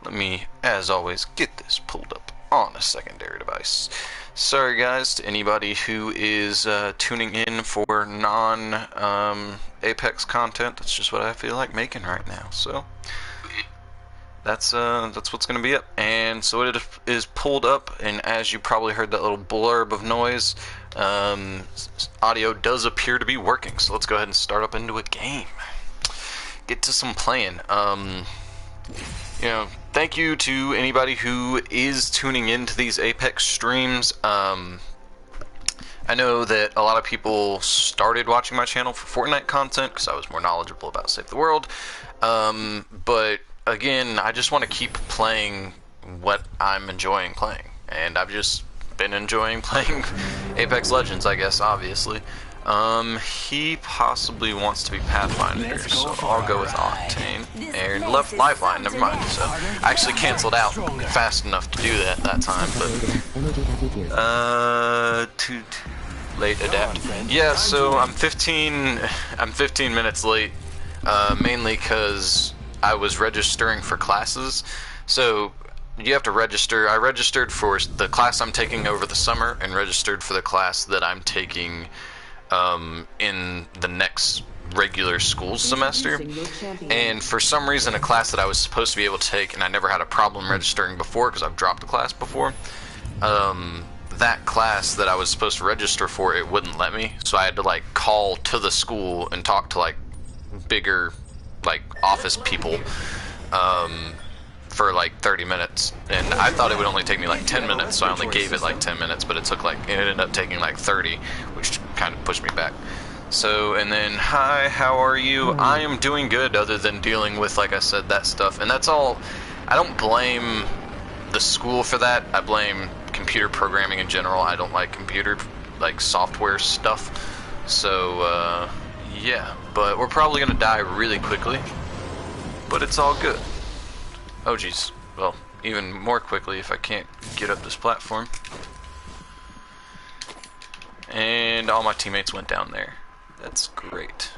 Let me, as always, get this pulled up on a secondary device. Sorry guys to anybody who is tuning in for non-Apex content. That's just what I feel like making right now. So that's what's gonna be up. And so it is pulled up, and as you probably heard that little blurb of noise, audio does appear to be working. So let's go ahead and start up into a game. Get to some playing. Thank you to anybody who is tuning into these Apex streams. I know that a lot of people started watching my channel for Fortnite content because I was more knowledgeable about Save the World. But again, I just want to keep playing what I'm enjoying playing. And I've just been enjoying playing Apex Legends, I guess, obviously. He possibly wants to be Pathfinder, so I'll go with Octane. And left Lifeline, never mind. So I actually canceled out fast enough to do that time, but too late adapt. Yeah, so I'm 15 minutes late, mainly because I was registering for classes. So you have to register. I registered for the class I'm taking over the summer and registered for the class that I'm taking in the next regular school semester, and for some reason a class that I was supposed to be able to take, and I never had a problem registering before because I've dropped the class before, that class that I was supposed to register for, it wouldn't let me, so I had to like call to the school and talk to like bigger like office people for like 30 minutes, and I thought it would only take me like 10 minutes, so I only gave it like 10 minutes, but it ended up taking like 30, which kind of pushed me back. So, and then, hi, how are you? I am doing good, other than dealing with, like I said, that stuff, and that's all. I don't blame the school for that. I blame computer programming in general. I don't like computer, like, software stuff. So, yeah, but we're probably gonna die really quickly, but it's all good. Oh geez, well, even more quickly if I can't get up this platform. And all my teammates went down there. That's great.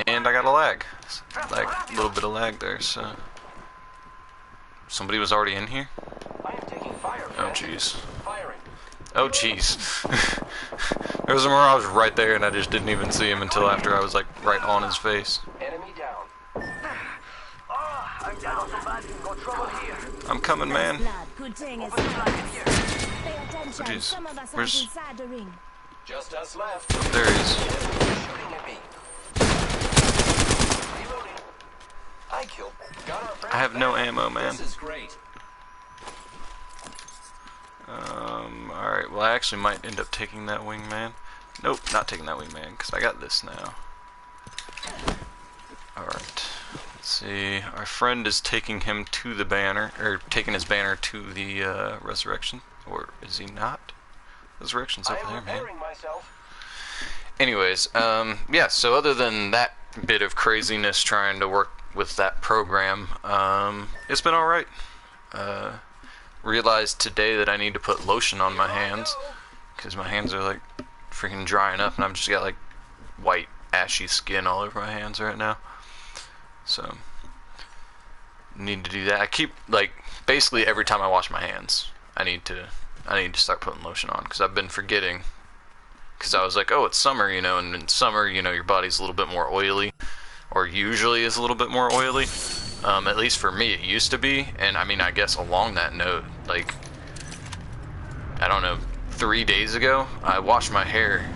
And I got a lag. Like, a little bit of lag there, so... Somebody was already in here? Oh jeez. Oh jeez. There was a Mirage right there and I just didn't even see him until after I was like right on his face. I'm coming, man. Oh, jeez. Where's... Just us left. There he is. I have no ammo, man. This is great. Alright, well I actually might end up taking that wingman. Nope, not taking that wingman, because I got this now. Alright. Let's see, our friend is taking him to the banner, or taking his banner to the resurrection, or is he not? Resurrection's over there, man. Anyways, yeah, so other than that bit of craziness trying to work with that program, it's been alright. Realized today that I need to put lotion on my hands, because my hands are like freaking drying up, and I've just got like white, ashy skin all over my hands right now. So, need to do that. I keep, like, basically every time I wash my hands, I need to start putting lotion on, because I've been forgetting, because I was like, oh, it's summer, you know, and in summer, you know, your body's a little bit more oily, or usually is a little bit more oily. At least for me, it used to be, and I mean, I guess along that note, like, I don't know, 3 days ago, I washed my hair.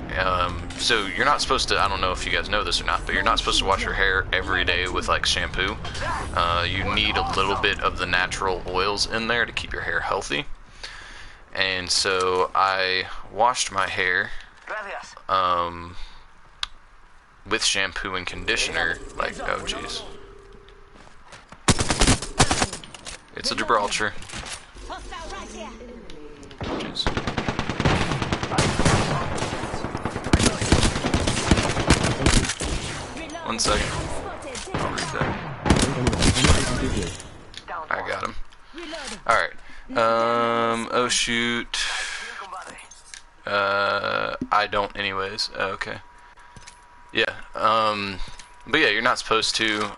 So you're not supposed to, I don't know if you guys know this or not, but you're not supposed to wash your hair every day with like shampoo. You need a little bit of the natural oils in there to keep your hair healthy. And so I washed my hair with shampoo and conditioner, like, oh jeez. It's a Gibraltar. Jeez. One second. I'll read that. I got him. Alright. Oh shoot. I don't anyways. Okay. Yeah. But yeah, you're not supposed to,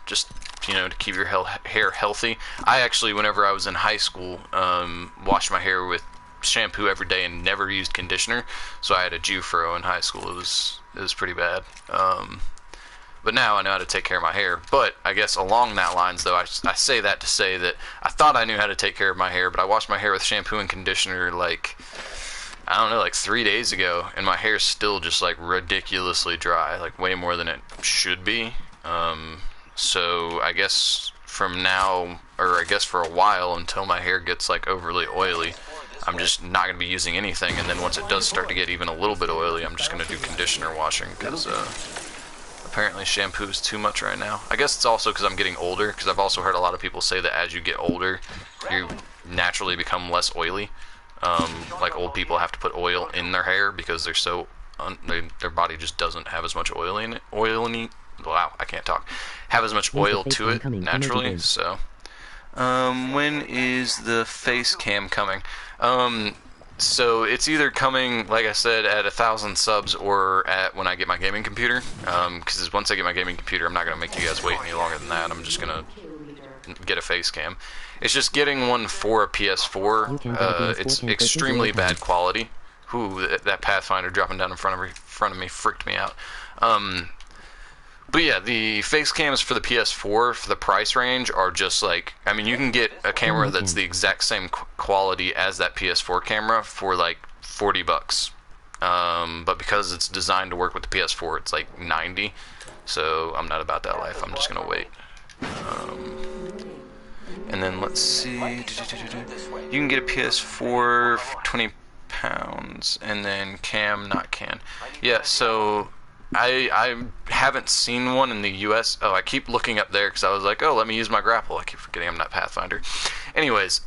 just you know, to keep your hair healthy. I actually, whenever I was in high school, washed my hair with shampoo every day and never used conditioner. So I had a Jufro in high school. It was pretty bad. But now I know how to take care of my hair. But I guess along that lines, though, I say that to say that I thought I knew how to take care of my hair, but I washed my hair with shampoo and conditioner like, I don't know, like 3 days ago, and my hair's still just like ridiculously dry, like way more than it should be. So I guess from now, or I guess for a while until my hair gets like overly oily, I'm just not going to be using anything, and then once it does start to get even a little bit oily, I'm just going to do conditioner washing, because apparently shampoo is too much right now. I guess it's also because I'm getting older, because I've also heard a lot of people say that as you get older, you naturally become less oily. Like old people have to put oil in their hair because they're so their body just doesn't have as much oil in it. Wow, I can't talk. Have as much oil to it naturally. So, when is the face cam coming? So it's either coming, like I said, at 1,000 subs or at when I get my gaming computer. Because once I get my gaming computer, I'm not gonna make you guys wait any longer than that. I'm just gonna get a face cam. It's just getting one for a PS4. It's extremely bad quality. Ooh, that Pathfinder dropping down in front of me freaked me out. But yeah, the face cams for the PS4 for the price range are just like, I mean, you can get a camera that's the exact same quality as that PS4 camera for like $40. But because it's designed to work with the PS4, it's like $90. So I'm not about that life. I'm just gonna wait. And then let's see. You can get a PS4 for £20, and then cam, not can. Yeah, so I haven't seen one in the US. Oh, I keep looking up there because I was like, oh, let me use my grapple. I keep forgetting I'm not Pathfinder. Anyways,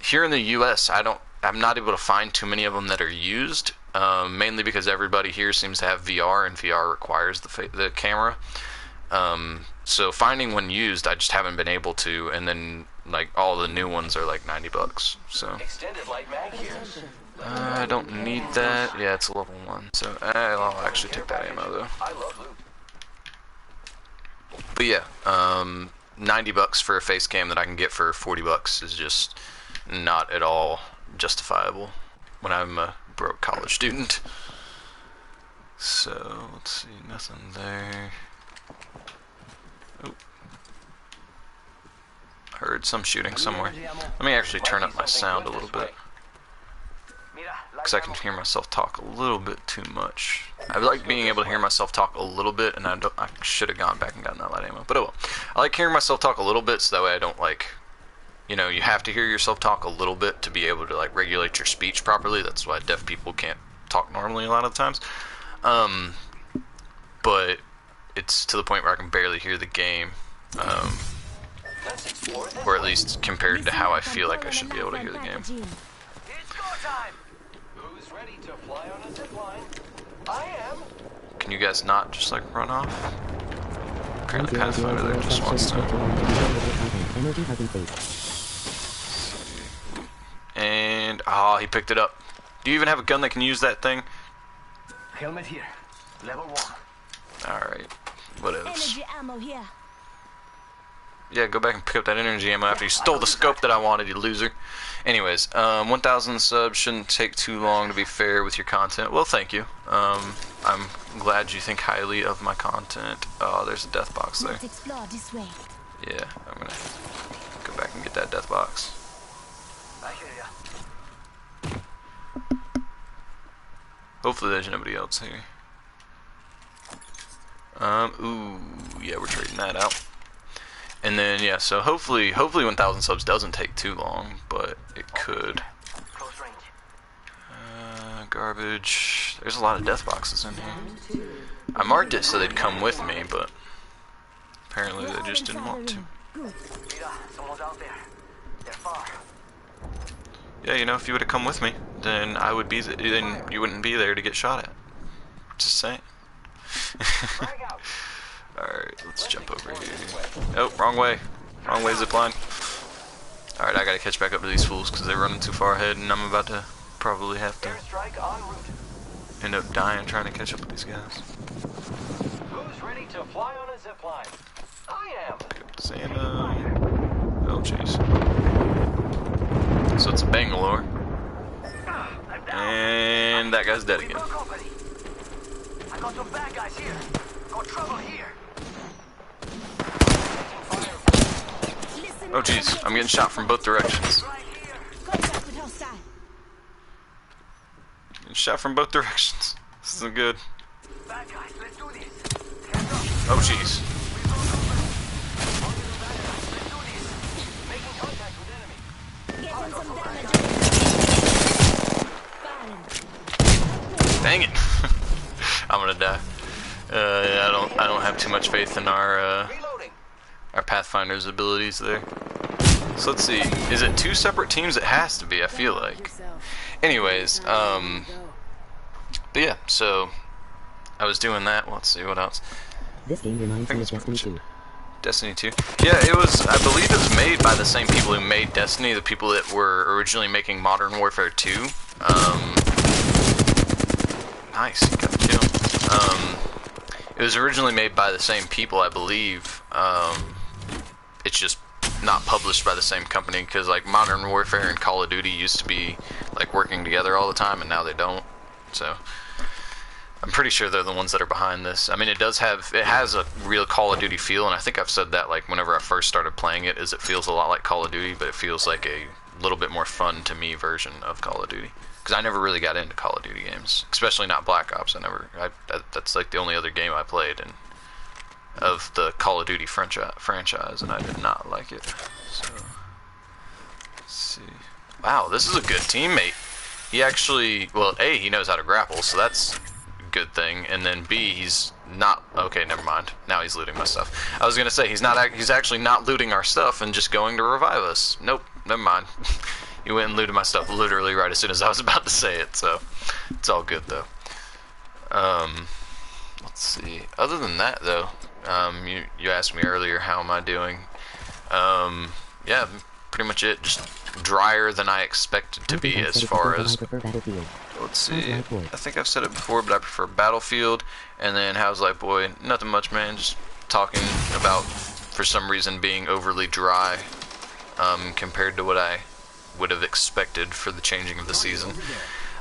here in the US, I'm not able to find too many of them that are used. Mainly because everybody here seems to have VR, and VR requires the camera. So finding one used, I just haven't been able to, and then like all the new ones are like $90. So I don't need that. Yeah, it's a level 1. So I'll actually take that ammo though. But yeah, $90 for a face cam that I can get for $40 is just not at all justifiable when I'm a broke college student. So let's see, nothing there. Oh. Heard some shooting somewhere. Let me actually turn up my sound a little bit, because I can hear myself talk a little bit too much. I like being able to hear myself talk a little bit, and I should have gone back and gotten that light ammo, but oh well. I like hearing myself talk a little bit, so that way I don't like, you know, you have to hear yourself talk a little bit to be able to like regulate your speech properly. That's why deaf people can't talk normally a lot of the times. But it's to the point where I can barely hear the game. Or at least compared to how I feel like I should be able to hear the game. Can you guys not just like run off? Apparently Pathfinder there just wants to. And he picked it up. Do you even have a gun that can use that thing? Helmet here. Level 1. Alright. What else? Energy ammo here. Yeah, go back and pick up that energy ammo after you stole the scope that I wanted, you loser. Anyways, 1,000 subs shouldn't take too long to be fair with your content. Well, thank you. I'm glad you think highly of my content. Oh, there's a death box there. Let's explore this way. Yeah, I'm gonna go back and get that death box. I hear ya. Hopefully there's nobody else here. Ooh, yeah, we're trading that out. And then, yeah, so hopefully 1,000 subs doesn't take too long, but it could. Close range. Garbage. There's a lot of death boxes in here. I marked it so they'd come with me, but apparently they just didn't want to. Mira, someone's out there. They're far. Yeah, you know, if you would have come with me, then I would be. Then you wouldn't be there to get shot at. Just saying. Alright, let's jump over here. Oh, wrong way. Wrong way, zipline. Alright, I gotta catch back up to these fools because they're running too far ahead, and I'm about to probably have to end up dying trying to catch up with these guys. Who's ready to fly on a zipline? I am. Pick up Santa. Oh, jeez. So it's Bangalore. And that guy's dead again. I got some bad guys here. Got trouble here. Oh, jeez. I'm getting shot from both directions. Right here. Contact with hostile. Getting shot from both directions. This isn't good. Bad guys, let's do this. Hands up. Oh, jeez. Let's do this. Making contact with enemy. Getting some damage. Firing. Dang it. I'm gonna die. Yeah, I don't have too much faith in our Pathfinder's abilities there. So let's see. Is it 2 separate teams? It has to be, I feel like. Anyways, but yeah, so I was doing that. Let's see what else. This game reminds me of Destiny 2. Destiny 2. Yeah, it was, I believe it was made by the same people who made Destiny, the people that were originally making Modern Warfare 2. Nice, got the kill. It was originally made by the same people, I believe. It's just not published by the same company, because like Modern Warfare and Call of Duty used to be like working together all the time, and now they don't. So I'm pretty sure they're the ones that are behind this. I mean, it has a real Call of Duty feel, and I think I've said that like whenever I first started playing it, is it feels a lot like Call of Duty, but it feels like a little bit more fun to me version of Call of Duty. Because I never really got into Call of Duty games, especially not Black Ops. That's like the only other game I played of the Call of Duty franchise, and I did not like it. So let's see. Wow, this is a good teammate. He actually, well, A, he knows how to grapple, so that's a good thing, and then B, he's not. Okay, never mind. Now he's looting my stuff. I was gonna say he's actually not looting our stuff and just going to revive us. Nope, never mind. He went and looted my stuff literally right as soon as I was about to say it, so it's all good though. Let's see. Other than that though, you asked me earlier how am I doing. Yeah, pretty much it. Just drier than I expected to be as far as. Let's see. I think I've said it before, but I prefer Battlefield. And then how's Light Boy? Nothing much, man. Just talking about, for some reason, being overly dry compared to what I would have expected for the changing of the season.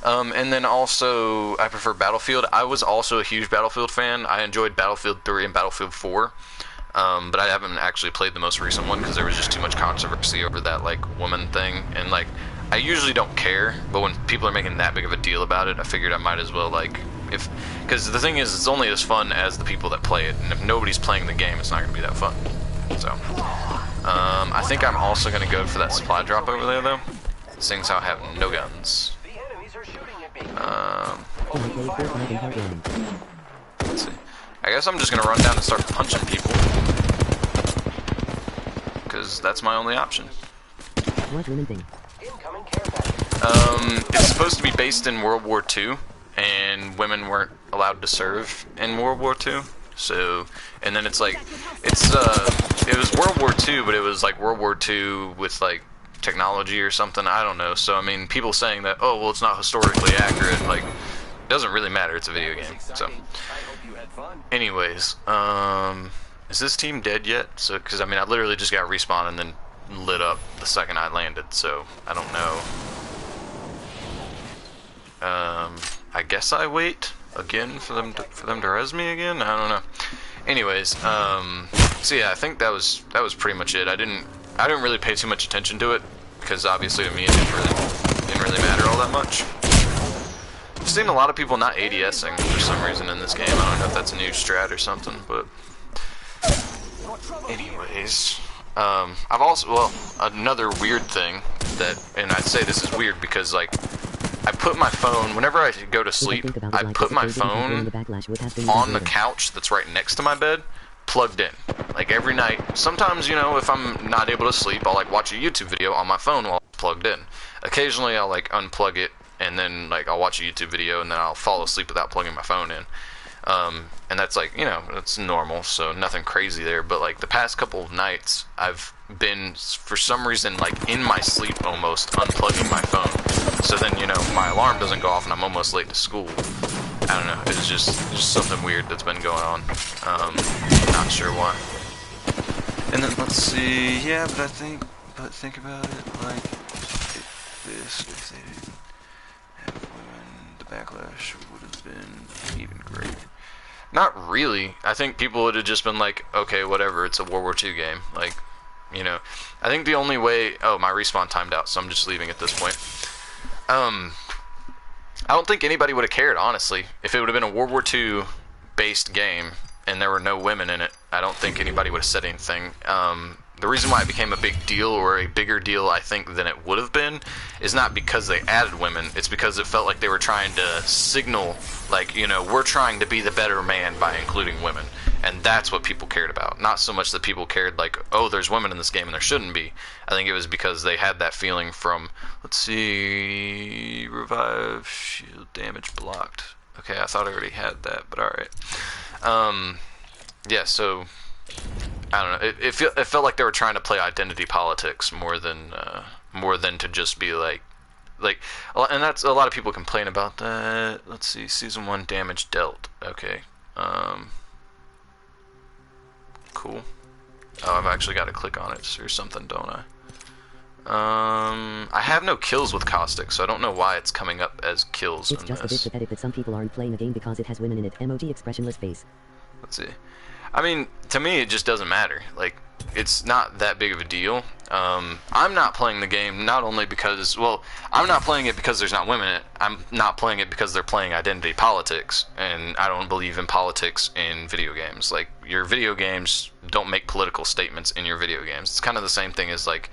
And then also, I prefer Battlefield. I was also a huge Battlefield fan. I enjoyed Battlefield 3 and Battlefield 4. But I haven't actually played the most recent one because there was just too much controversy over that, like, woman thing. And, like, I usually don't care, but when people are making that big of a deal about it, I figured I might as well, like, because the thing is, it's only as fun as the people that play it, and if nobody's playing the game, it's not going to be that fun. So, I think I'm also going to go for that supply drop over there, though, seeing as how I have no guns. Let's see. I guess I'm just going to run down and start punching people, because that's my only option. What women think? It's supposed to be based in World War II, and women weren't allowed to serve in World War II. So, and then it's like, it was World War II, but it was like World War II with like technology or something. I don't know. So, I mean, people saying that, oh, well, it's not historically accurate, like, it doesn't really matter. It's a video game. So, anyways, is this team dead yet? So, because I mean, I literally just got respawned and then lit up the second I landed. So, I don't know. I guess I wait again for them to res me again. I don't know. Anyways, so yeah, I think that was pretty much it. I didn't really pay too much attention to it because obviously to me it didn't really matter all that much. I've seen a lot of people not ADSing for some reason in this game. I don't know if that's a new strat or something, but anyways, I've also, well, another weird thing that, and I'd say this is weird because like, I put my phone, whenever I go to sleep, I put my phone on the couch that's right next to my bed, plugged in. Like every night, sometimes, you know, if I'm not able to sleep, I'll like watch a YouTube video on my phone while it's plugged in. Occasionally I'll like unplug it, and then like I'll watch a YouTube video, and then I'll fall asleep without plugging my phone in. And that's like, you know, it's normal, so nothing crazy there, but like the past couple of nights, I've been, for some reason, like in my sleep almost, unplugging my phone. So then, you know, my alarm doesn't go off and I'm almost late to school. I don't know, it's just something weird that's been going on. Not sure why. And then let's see, yeah, but think about it, like, if they didn't have women, the backlash would have been even greater. Not really. I think people would have just been like, okay, whatever, it's a World War II game. Like, you know, I think the only way, oh, my respawn timed out, so I'm just leaving at this point. I don't think anybody would have cared, honestly. If it would have been a World War II based game and there were no women in it, I don't think anybody would have said anything. The reason why it became a big deal, or a bigger deal, I think, than it would have been, is not because they added women. It's because it felt like they were trying to signal, like, you know, we're trying to be the better man by including women. And that's what people cared about. Not so much that people cared, like, oh, there's women in this game and there shouldn't be. I think it was because they had that feeling from, let's see, revive, shield damage blocked. Okay, I thought I already had that, but alright. Yeah, so I don't know. It felt like they were trying to play identity politics more than to just be like, and that's a lot of people complain about that. Let's see, season 1 damage dealt. Okay, cool. Oh, I've actually got to click on it or something, don't I? I have no kills with Caustic, so I don't know why it's coming up as kills. It's just a bit pathetic that some people aren't playing a game because it has women in it. Emoji expressionless face. Let's see. I mean, to me, it just doesn't matter. Like, it's not that big of a deal. I'm not playing the game not only because, well, I'm not playing it because there's not women in it. I'm not playing it because they're playing identity politics, and I don't believe in politics in video games. Like, your video games don't make political statements in your video games. It's kind of the same thing as, like,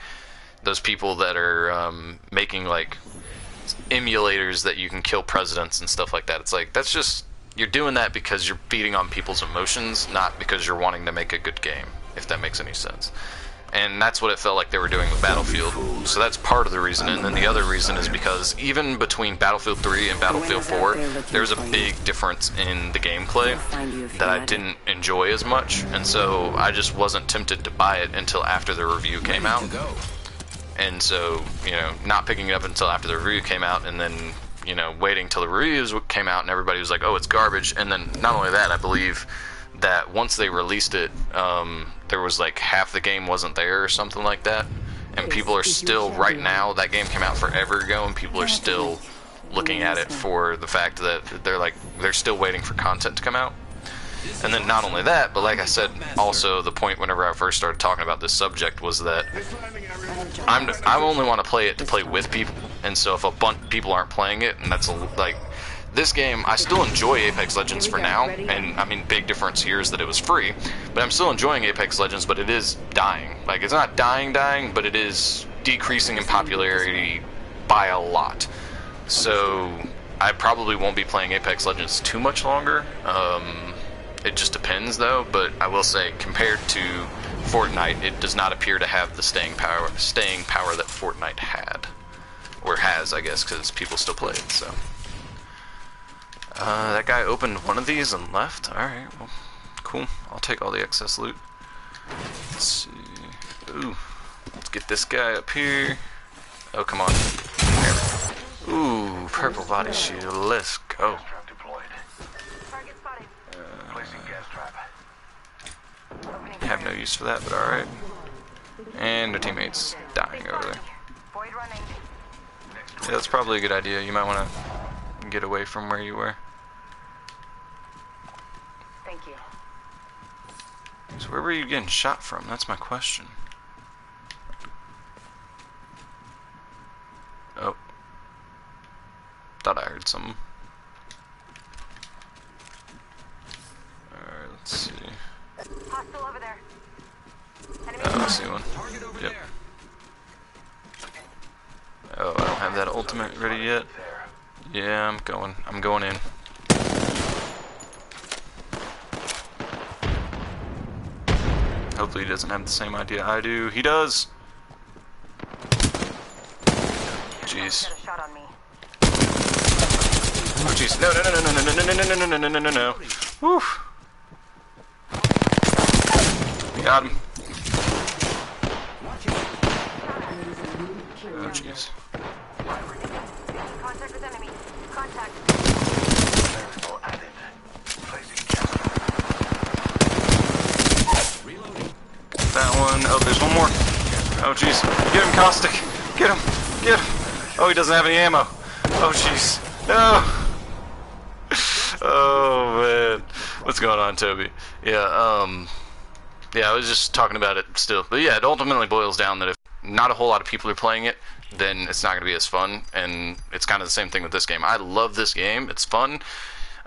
those people that are making, like, emulators that you can kill presidents and stuff like that. It's like, that's just, you're doing that because you're feeding on people's emotions, not because you're wanting to make a good game, if that makes any sense. And that's what it felt like they were doing with Battlefield. So that's part of the reason, and then the other reason is because even between Battlefield 3 and Battlefield 4, there's a big difference in the gameplay that I didn't enjoy as much, and so I just wasn't tempted to buy it until after the review came out. And so, you know, not picking it up until after the review came out, and then, you know, waiting till the reviews came out and everybody was like, oh, it's garbage. And then not only that, I believe that once they released it, there was like half the game wasn't there or something like that. And people are still, right now, that game came out forever ago, and people are still looking at it for the fact that they're still waiting for content to come out. And then not only that, but like I said, also the point whenever I first started talking about this subject was that I only want to play it to play with people, and so if a bunch of people aren't playing it, and that's like, this game, I still enjoy Apex Legends for now, and I mean, big difference here is that it was free, but I'm still enjoying Apex Legends, but it is dying. Like, it's not dying, but it is decreasing in popularity by a lot. So I probably won't be playing Apex Legends too much longer. It just depends, though, but I will say, compared to Fortnite, it does not appear to have the staying power that Fortnite had. Or has, I guess, because people still play it, so. That guy opened one of these and left? Alright, well, cool. I'll take all the excess loot. Let's see. Ooh. Let's get this guy up here. Oh, come on. There. Ooh, purple body shield. Let's go. Have no use for that, but alright. And their teammates dying over there. Yeah, that's probably a good idea. You might want to get away from where you were. Thank you. So where were you getting shot from? That's my question. Oh. Thought I heard something. Alright, let's see. Hostile over there. Oh, I see one. Yep. Oh, I don't have that ultimate ready yet. Yeah, I'm going in. Hopefully he doesn't have the same idea I do. He does! Jeez. Oh, jeez. No, no, no, no, no, no, no, no, no, no, no, no, no, no. Whew. Got him. Oh, jeez. Contact with enemy. Contact. That one. jeez. Get him, Caustic. Get him. Get him. Oh, he doesn't have any ammo. Oh, jeez. No. Oh, man. What's going on, Toby? Yeah, yeah, I was just talking about it still. But yeah, it ultimately boils down that if not a whole lot of people are playing it, then it's not going to be as fun. And it's kind of the same thing with this game. I love this game. It's fun.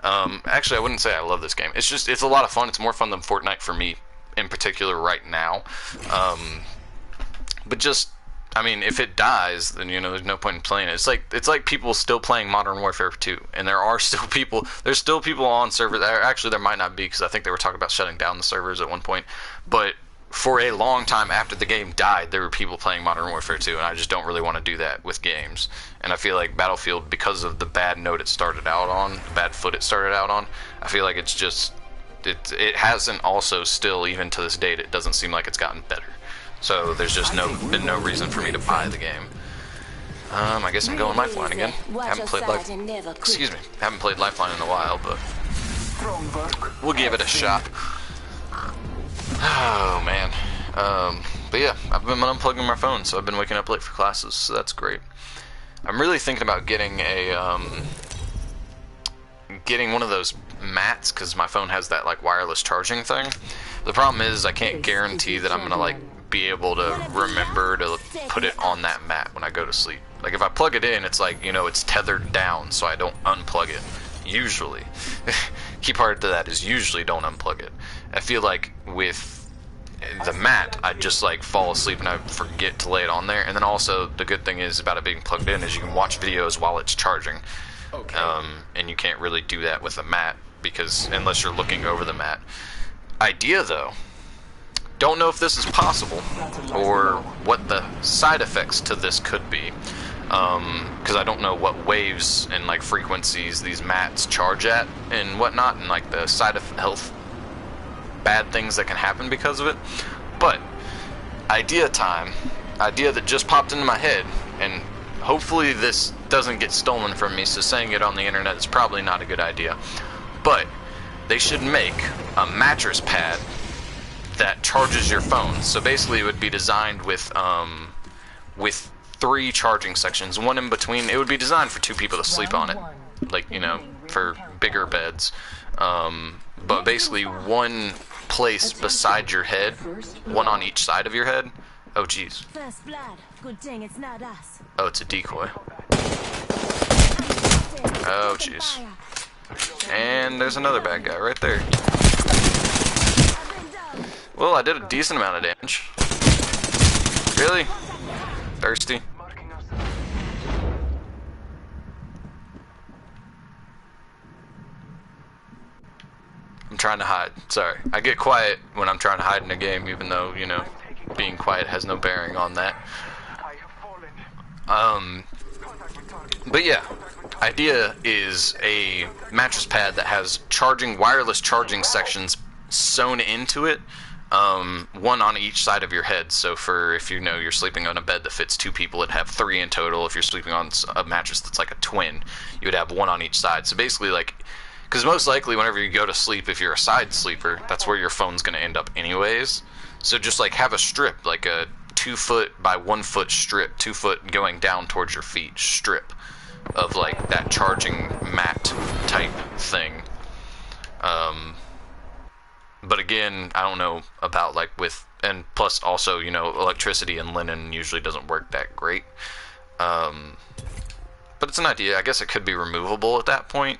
Actually, I wouldn't say I love this game. It's just, it's a lot of fun. It's more fun than Fortnite for me in particular right now. But just, I mean, if it dies, then, you know, there's no point in playing it. It's like people still playing Modern Warfare 2, and there's still people on servers. Actually, there might not be, because I think they were talking about shutting down the servers at one point. But for a long time after the game died, there were people playing Modern Warfare 2, and I just don't really want to do that with games. And I feel like Battlefield, because of the bad note it started out on, the bad foot it started out on, I feel like it's just, it hasn't also still, even to this date, it doesn't seem like it's gotten better. So there's just been no reason for me to buy the game. I guess I'm going Lifeline again. Haven't played haven't played Lifeline in a while, but we'll give it a shot. Oh man. But yeah, I've been unplugging my phone, so I've been waking up late for classes, so that's great. I'm really thinking about getting a getting one of those mats, because my phone has that like wireless charging thing. The problem is I can't guarantee that I'm gonna like be able to remember to put it on that mat when I go to sleep. Like if I plug it in, it's like, you know, it's tethered down, so I don't unplug it. Usually. Key part to that is usually don't unplug it. I feel like with the mat, I just like fall asleep and I forget to lay it on there. And then also the good thing is about it being plugged in is you can watch videos while it's charging. Okay. And you can't really do that with a mat, because unless you're looking over the mat. Idea though, don't know if this is possible or what the side effects to this could be, because I don't know what waves and like frequencies these mats charge at and whatnot, and like the side of health bad things that can happen because of it. But idea time, idea that just popped into my head, and hopefully this doesn't get stolen from me, so saying it on the internet is probably not a good idea. But they should make a mattress pad that charges your phone. So basically it would be designed with 3 charging sections, one in between. It would be designed for 2 people to sleep on it, like, you know, for bigger beds. But basically one place beside your head, one on each side of your head. Oh jeez. Oh, it's a decoy. Oh jeez. And there's another bad guy right there. Well, I did a decent amount of damage. Really? Thirsty? I'm trying to hide. Sorry. I get quiet when I'm trying to hide in a game, even though, you know, being quiet has no bearing on that. But yeah, idea is a mattress pad that has wireless charging sections sewn into it, one on each side of your head. So for, if you know you're sleeping on a bed that fits 2 people, it'd have 3 in total. If you're sleeping on a mattress that's like a twin, you would have 1 on each side. So basically, like, because most likely whenever you go to sleep, if you're a side sleeper, that's where your phone's going to end up anyways. So just like have a strip, like a 2 foot by 1 foot strip, 2 foot going down towards your feet strip of like that charging mat type thing. But again, I don't know about like with, and plus also, you know, electricity and linen usually doesn't work that great. But it's an idea. I guess it could be removable at that point.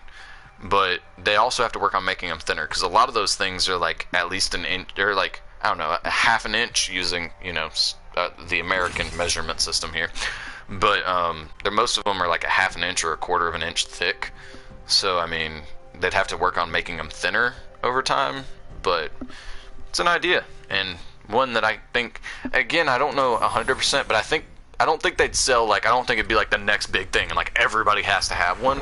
But they also have to work on making them thinner, because a lot of those things are like at least an inch, or like, I don't know, a ½ an inch using, you know, the American measurement system here. But most of them are like a ½ an inch or a ¼ of an inch thick. So I mean, they'd have to work on making them thinner over time. But it's an idea, and one that I think, again, I don't know 100%, but I don't think they'd sell, like, I don't think it'd be like the next big thing and like everybody has to have one.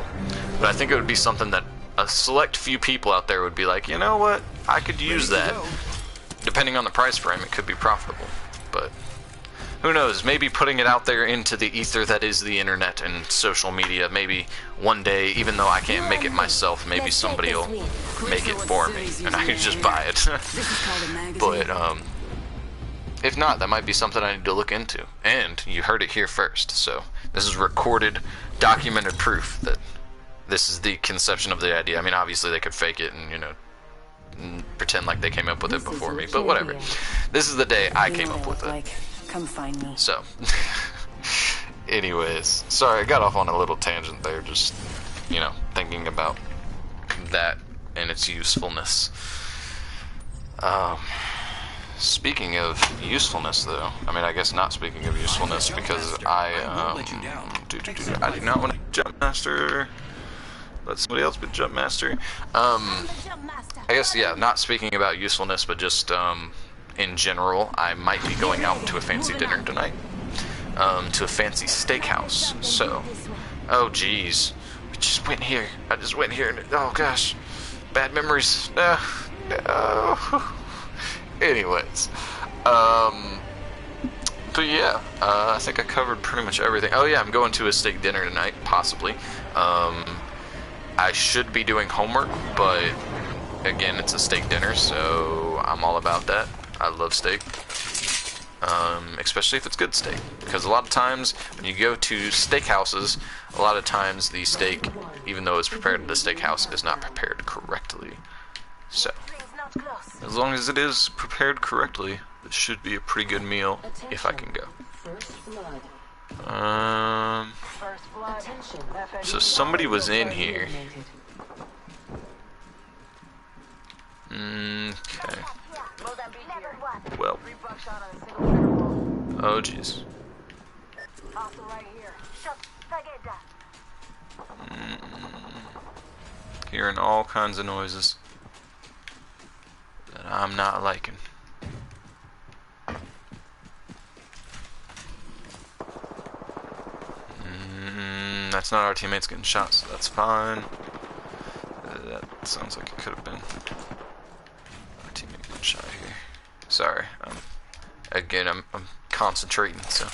But I think it would be something that a select few people out there would be like, you know what, I could use that. Depending on the price frame, it could be profitable. But who knows, maybe putting it out there into the ether that is the internet and social media, maybe one day, even though I can't make it myself, maybe somebody will make it for me and I can just buy it. But if not, that might be something I need to look into. And you heard it here first, so this is recorded, documented proof that this is the conception of the idea. I mean, obviously they could fake it and, you know, pretend like they came up with it before me, but whatever. This is the day I came up with it. Come find me. So, anyways, sorry, I got off on a little tangent there, just, you know, thinking about that and its usefulness. Speaking of usefulness, though, I mean, I guess not speaking of usefulness, because I do not want to jump master. Let somebody else be jump master. I guess, yeah, not speaking about usefulness, but just in general, I might be going out to a fancy dinner tonight, to a fancy steakhouse. So, oh geez, we just went here. I just went here, and oh gosh, bad memories. No. Anyways, but yeah, I think I covered pretty much everything. Oh yeah, I'm going to a steak dinner tonight, possibly. I should be doing homework, but again, it's a steak dinner, so I'm all about that. I love steak, especially if it's good steak, because a lot of times when you go to steakhouses, a lot of times the steak, even though it's prepared at the steakhouse, is not prepared correctly. So, as long as it is prepared correctly, it should be a pretty good meal if I can go. So somebody was in here. Okay. Well. Oh jeez. Hearing all kinds of noises that I'm not liking. That's not our teammates getting shot, so that's fine. That sounds like it could have been our teammate getting shot here. Sorry. Again, I'm concentrating, so.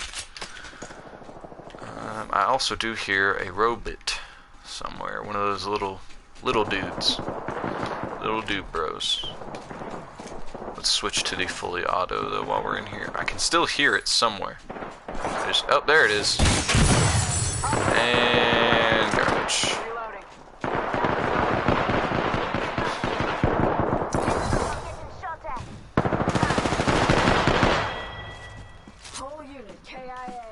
I also do hear a robot somewhere. One of those little dudes. Little dude bros. Let's switch to the fully auto, though, while we're in here. I can still hear it somewhere. Oh, there it is. And garbage. Whole unit, KIA.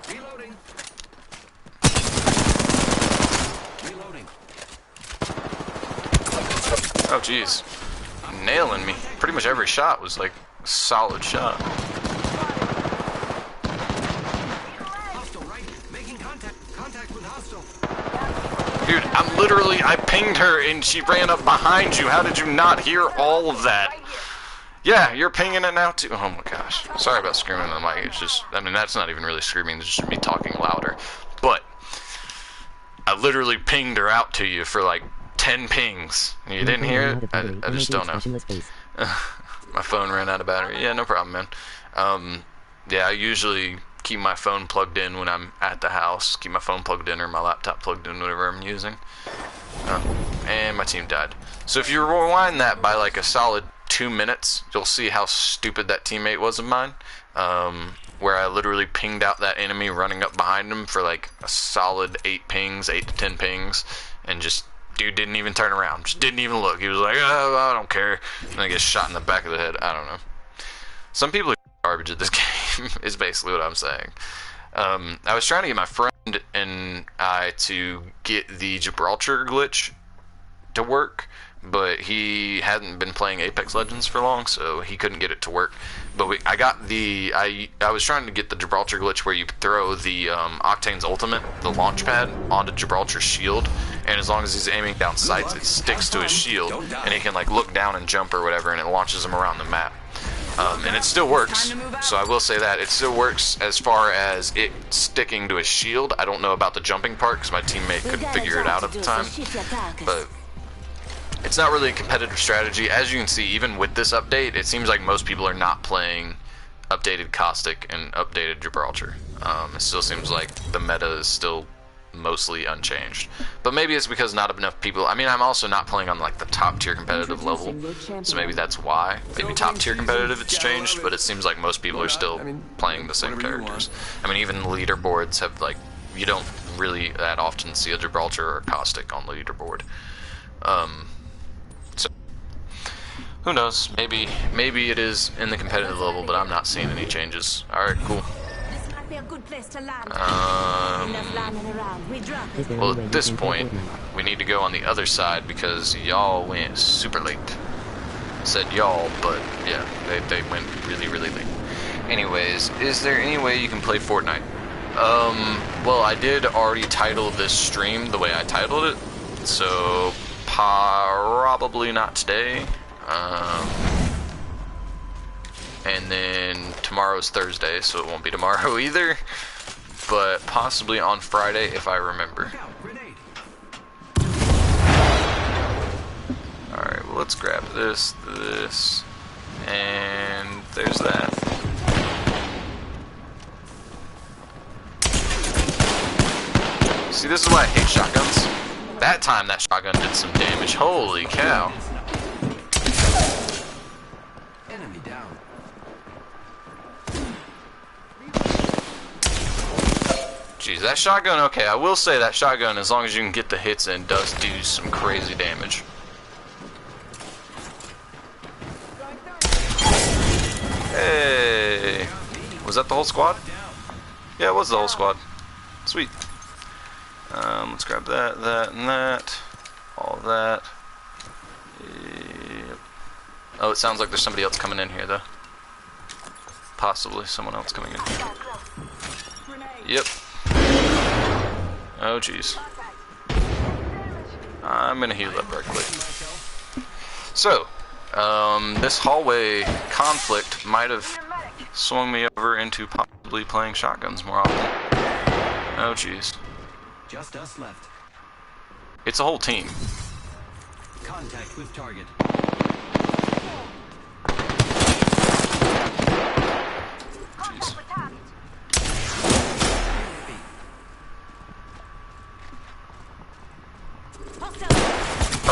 Reloading. Oh, jeez. Nailing me. Pretty much every shot was like a solid shot. Hostile right. Making contact. Contact with hostile. Dude, I pinged her and she ran up behind you. How did you not hear all of that? Yeah, you're pinging it now too. Oh my gosh. Sorry about screaming on the mic. It's just, I mean, that's not even really screaming. It's just me talking louder. But I literally pinged her out to you for like 10 pings. You didn't hear it? I just don't know. My phone ran out of battery. Yeah, no problem, man. Yeah, I usually keep my phone plugged in when I'm at the house. Keep my phone plugged in or my laptop plugged in, whatever I'm using. And my team died. So if you rewind that by like a solid 2 minutes, you'll see how stupid that teammate was of mine. Where I literally pinged out that enemy running up behind him for like a solid 8 to 10 pings, and just dude didn't even turn around, just didn't even look. He was like, oh, I don't care, and I get shot in the back of the head. I don't know. Some people are garbage at this game is basically what I'm saying. I was trying to get my friend and I to get the Gibraltar glitch to work, but he hadn't been playing Apex Legends for long, so he couldn't get it to work. But I was trying to get the Gibraltar glitch where you throw the Octane's ultimate, the launch pad, onto Gibraltar's shield, and as long as he's aiming down sights, it sticks to his shield, and he can like look down and jump or whatever, and it launches him around the map. And it still works, so I will say that. It still works as far as it sticking to his shield. I don't know about the jumping part, because my teammate couldn't figure it out at the time, but it's not really a competitive strategy. As you can see, even with this update, it seems like most people are not playing updated Caustic and updated Gibraltar. It still seems like the meta is still mostly unchanged. But maybe it's because not enough people. I mean, I'm also not playing on like the top tier competitive level, so maybe that's why. Maybe top tier competitive it's changed, but it seems like most people are still playing the same characters. I mean, even the leaderboards have like, you don't really that often see a Gibraltar or a Caustic on the leaderboard. So who knows? Maybe it is in the competitive level, but I'm not seeing any changes. All right, cool. A good place to land. Well, at this point, we need to go on the other side because y'all went super late. Said y'all, but yeah, they went really late. Anyways, is there any way you can play Fortnite? Well, I did already title this stream the way I titled it, so probably not today. And then tomorrow's Thursday, so it won't be tomorrow either. But possibly on Friday if I remember. Alright, well let's grab this, and there's that. See, this is why I hate shotguns. That time that shotgun did some damage. Holy cow. Enemy down. Jeez, that shotgun, okay, I will say that shotgun, as long as you can get the hits in, does do some crazy damage. Hey! Was that the whole squad? Yeah, it was the whole squad. Sweet. Let's grab that, and that. All of that. Yep. Oh, it sounds like there's somebody else coming in here, though. Possibly someone else coming in here. Yep. Oh, jeez. I'm gonna heal up right quick. So, this hallway conflict might have swung me over into possibly playing shotguns more often. Oh, jeez. Just us left. It's a whole team. Contact with target. Jeez.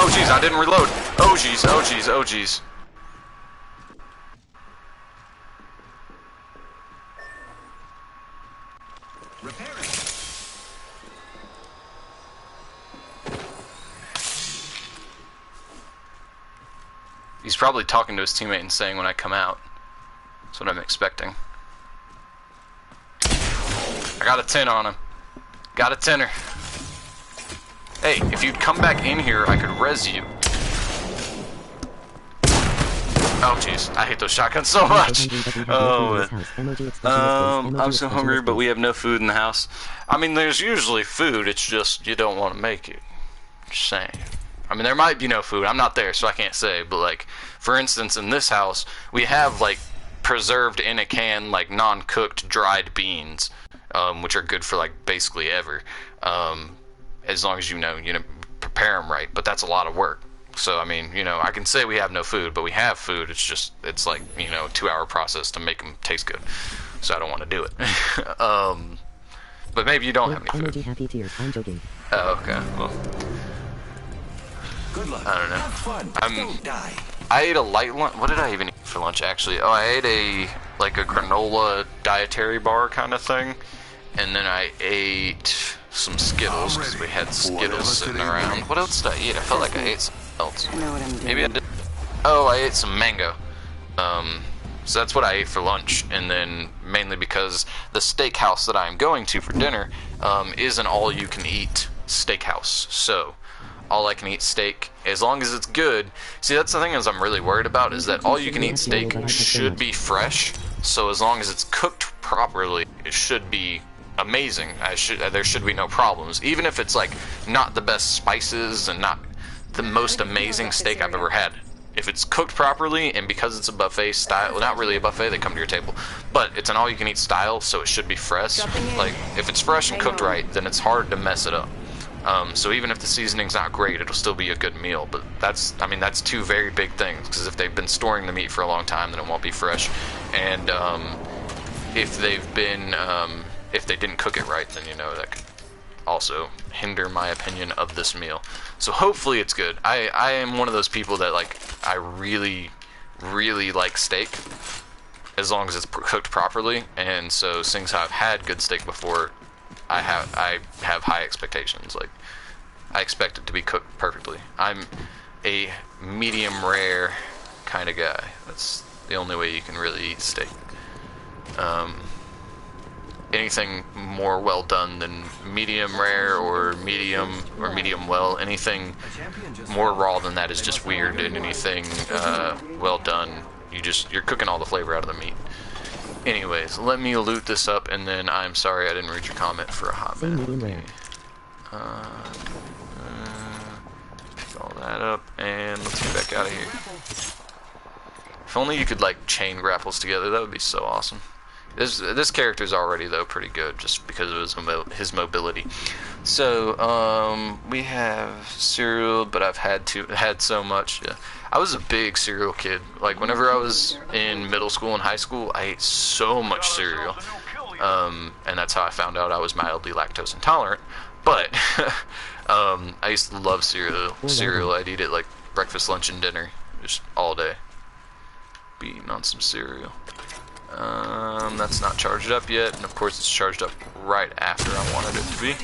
Oh, jeez, I didn't reload. Oh, jeez, oh, jeez, oh, jeez. He's probably talking to his teammate and saying when I come out. That's what I'm expecting. I got a 10 on him. Got a 10er. Hey, if you'd come back in here, I could res you. Oh, jeez. I hate those shotguns so much. Oh, I'm so hungry, but we have no food in the house. I mean, there's usually food. It's just you don't want to make it. Just saying. I mean, there might be no food. I'm not there, so I can't say. But, like, for instance, in this house, we have, like, preserved in a can, like, non-cooked dried beans, which are good for, like, basically ever. As long as you know, prepare them right. But that's a lot of work. So, I mean, I can say we have no food, but we have food. It's just, it's like, a 2-hour process to make them taste good. So I don't want to do it. But maybe you don't have any food. Happy tears. I'm joking. Oh, okay. Well, Good luck. I don't know. Have fun. Don't die. I ate a light lunch. What did I even eat for lunch, actually? Oh, I ate a granola dietary bar kind of thing. And then I ate some Skittles, because we had Skittles sitting around. What else did I eat? I felt like I ate something else. Maybe I did. Oh, I ate some mango. So that's what I ate for lunch. And then, mainly because the steakhouse that I'm going to for dinner is an all-you-can-eat steakhouse. So, all-I-can-eat steak, as long as it's good. See, that's the thing is I'm really worried about, is that all-you-can-eat steak should be fresh. So as long as it's cooked properly, it should be amazing. There should be no problems. Even if it's, like, not the best spices and not the most amazing steak I've ever had. If it's cooked properly, and because it's a buffet style, well, not really a buffet, they come to your table, but it's an all-you-can-eat style, so it should be fresh. Like, if it's fresh and cooked right, then it's hard to mess it up. So even if the seasoning's not great, it'll still be a good meal. But that's two very big things, because if they've been storing the meat for a long time, then it won't be fresh. And if they didn't cook it right, then that could also hinder my opinion of this meal. So hopefully it's good. I am one of those people that, like, I really like steak as long as it's cooked properly, and so seeing as how I've had good steak before, I have high expectations. Like, I expect it to be cooked perfectly. I'm a medium rare kind of guy. That's the only way you can really eat steak. Anything more well done than medium rare or medium well, anything more raw than that is just weird, and anything well done, you're cooking all the flavor out of the meat. Anyways, let me loot this up, and then I'm sorry I didn't read your comment for a hot minute. Okay. Pick all that up, and let's get back out of here. If only you could, like, chain grapples together, that would be so awesome. This character's already, though, pretty good, just because of his mobility. So, we have cereal, but I've had so much. Yeah. I was a big cereal kid. Like, whenever I was in middle school and high school, I ate so much cereal. And that's how I found out I was mildly lactose intolerant. But, I used to love cereal. I'd eat it, like, breakfast, lunch, and dinner, just all day. Be eating on some cereal. That's not charged up yet, and of course it's charged up right after I wanted it to be.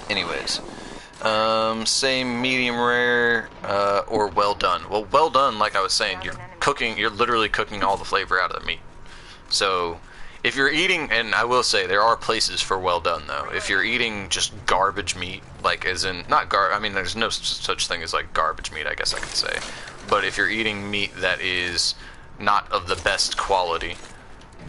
Anyways, same medium rare, or well done. Well, well done, like I was saying, you're literally cooking all the flavor out of the meat. So, if you're eating, and I will say, there are places for well done, though. If you're eating just garbage meat, like as in, I mean, there's no such thing as, like, garbage meat, I guess I could say. But if you're eating meat that is not of the best quality.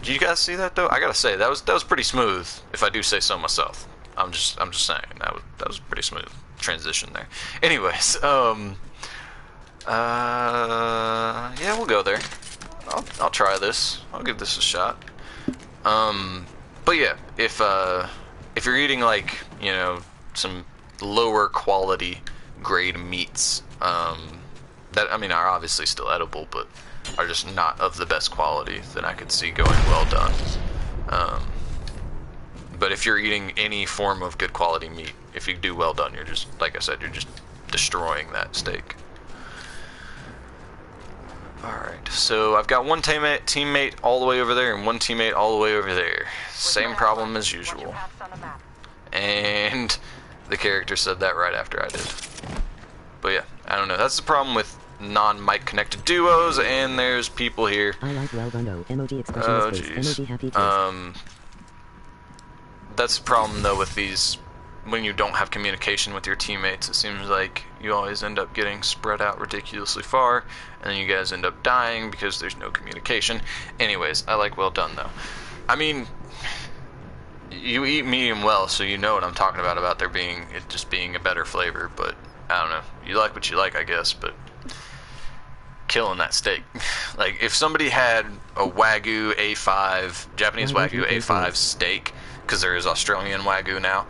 Did you guys see that, though? I gotta say, that was pretty smooth, if I do say so myself. I'm just saying, that was pretty smooth transition there. Anyways, yeah, we'll go there. I'll try this. I'll give this a shot. But yeah, if you're eating, like, you know, some lower quality grade meats, that, I mean, are obviously still edible, but are just not of the best quality, then I could see going well done. But if you're eating any form of good quality meat, if you do well done, you're just, like I said, you're just destroying that steak. Alright, so I've got one teammate all the way over there and one teammate all the way over there. Same problem as usual. And the character said that right after I did. But yeah, I don't know. That's the problem with non-mic connected duos, and there's people here. I like well done though. Emoji expression space. Emoji happy face. That's the problem though with these, when you don't have communication with your teammates. It seems like you always end up getting spread out ridiculously far, and then you guys end up dying because there's no communication. Anyways, I like well done though. I mean, you eat medium well, so you know what I'm talking about there being, it just being a better flavor, but I don't know. You like what you like, I guess, but killing that steak. Like, if somebody had a Wagyu A5, Japanese Wagyu A5 steak, because there is Australian Wagyu now,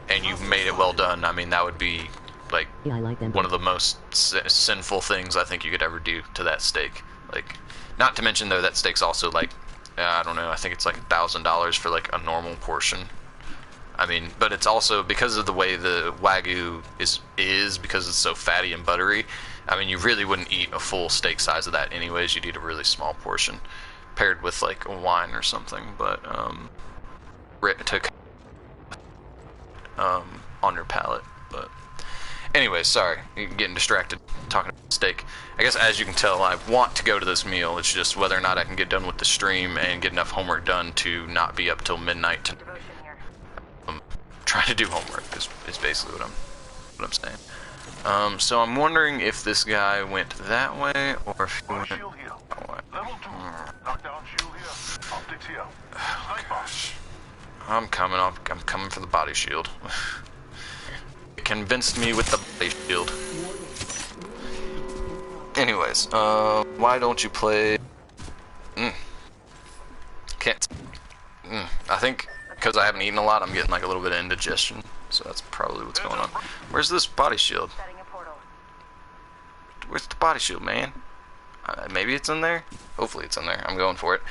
and you've made it well done, I mean, that would be, like, yeah, I like them. One of the most sinful things I think you could ever do to that steak. Like, not to mention, though, that steak's also, like, I don't know, I think it's like $1,000 for, like, a normal portion. I mean, but it's also, because of the way the Wagyu is because it's so fatty and buttery, I mean, you really wouldn't eat a full steak size of that anyways. You'd eat a really small portion, paired with, like, a wine or something, but, on your palate, but anyways, sorry, you're getting distracted talking about steak. I guess, as you can tell, I want to go to this meal. It's just whether or not I can get done with the stream and get enough homework done to not be up till midnight. Trying to do homework is basically what I'm saying. So I'm wondering if this guy went that way or if he went that way. Oh gosh, I'm coming for the body shield. It convinced me with the body shield. Anyways, why don't you play? Can't. I think because I haven't eaten a lot, I'm getting like a little bit of indigestion, so that's probably what's going on. Where's this body shield? Where's the body shield, man? Maybe it's in there? Hopefully it's in there. I'm going for it.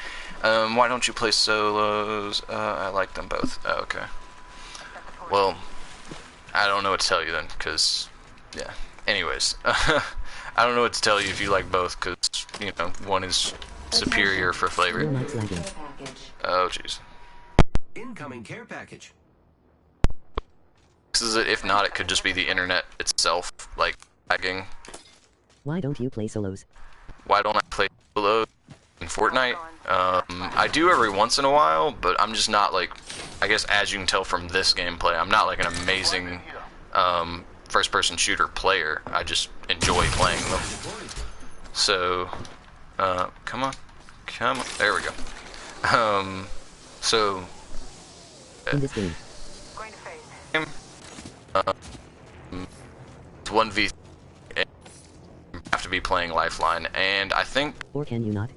Why don't you play solos? I like them both. Oh, okay. Well, I don't know what to tell you then, because, yeah. Anyways, I don't know what to tell you if you like both, because, you know, one is superior for flavor. Your mic's lagging. Oh, jeez. Incoming care package. This is it. If not, it could just be the internet itself, like, lagging. Why don't you play solos? Why don't I play solo in Fortnite? I do every once in a while, but I'm just not like, I guess as you can tell from this gameplay, I'm not like an amazing first-person shooter player. I just enjoy playing them. So, come on, there we go. So, In this game, it's 1v3, and you have to be playing Lifeline, and I think, or can you not?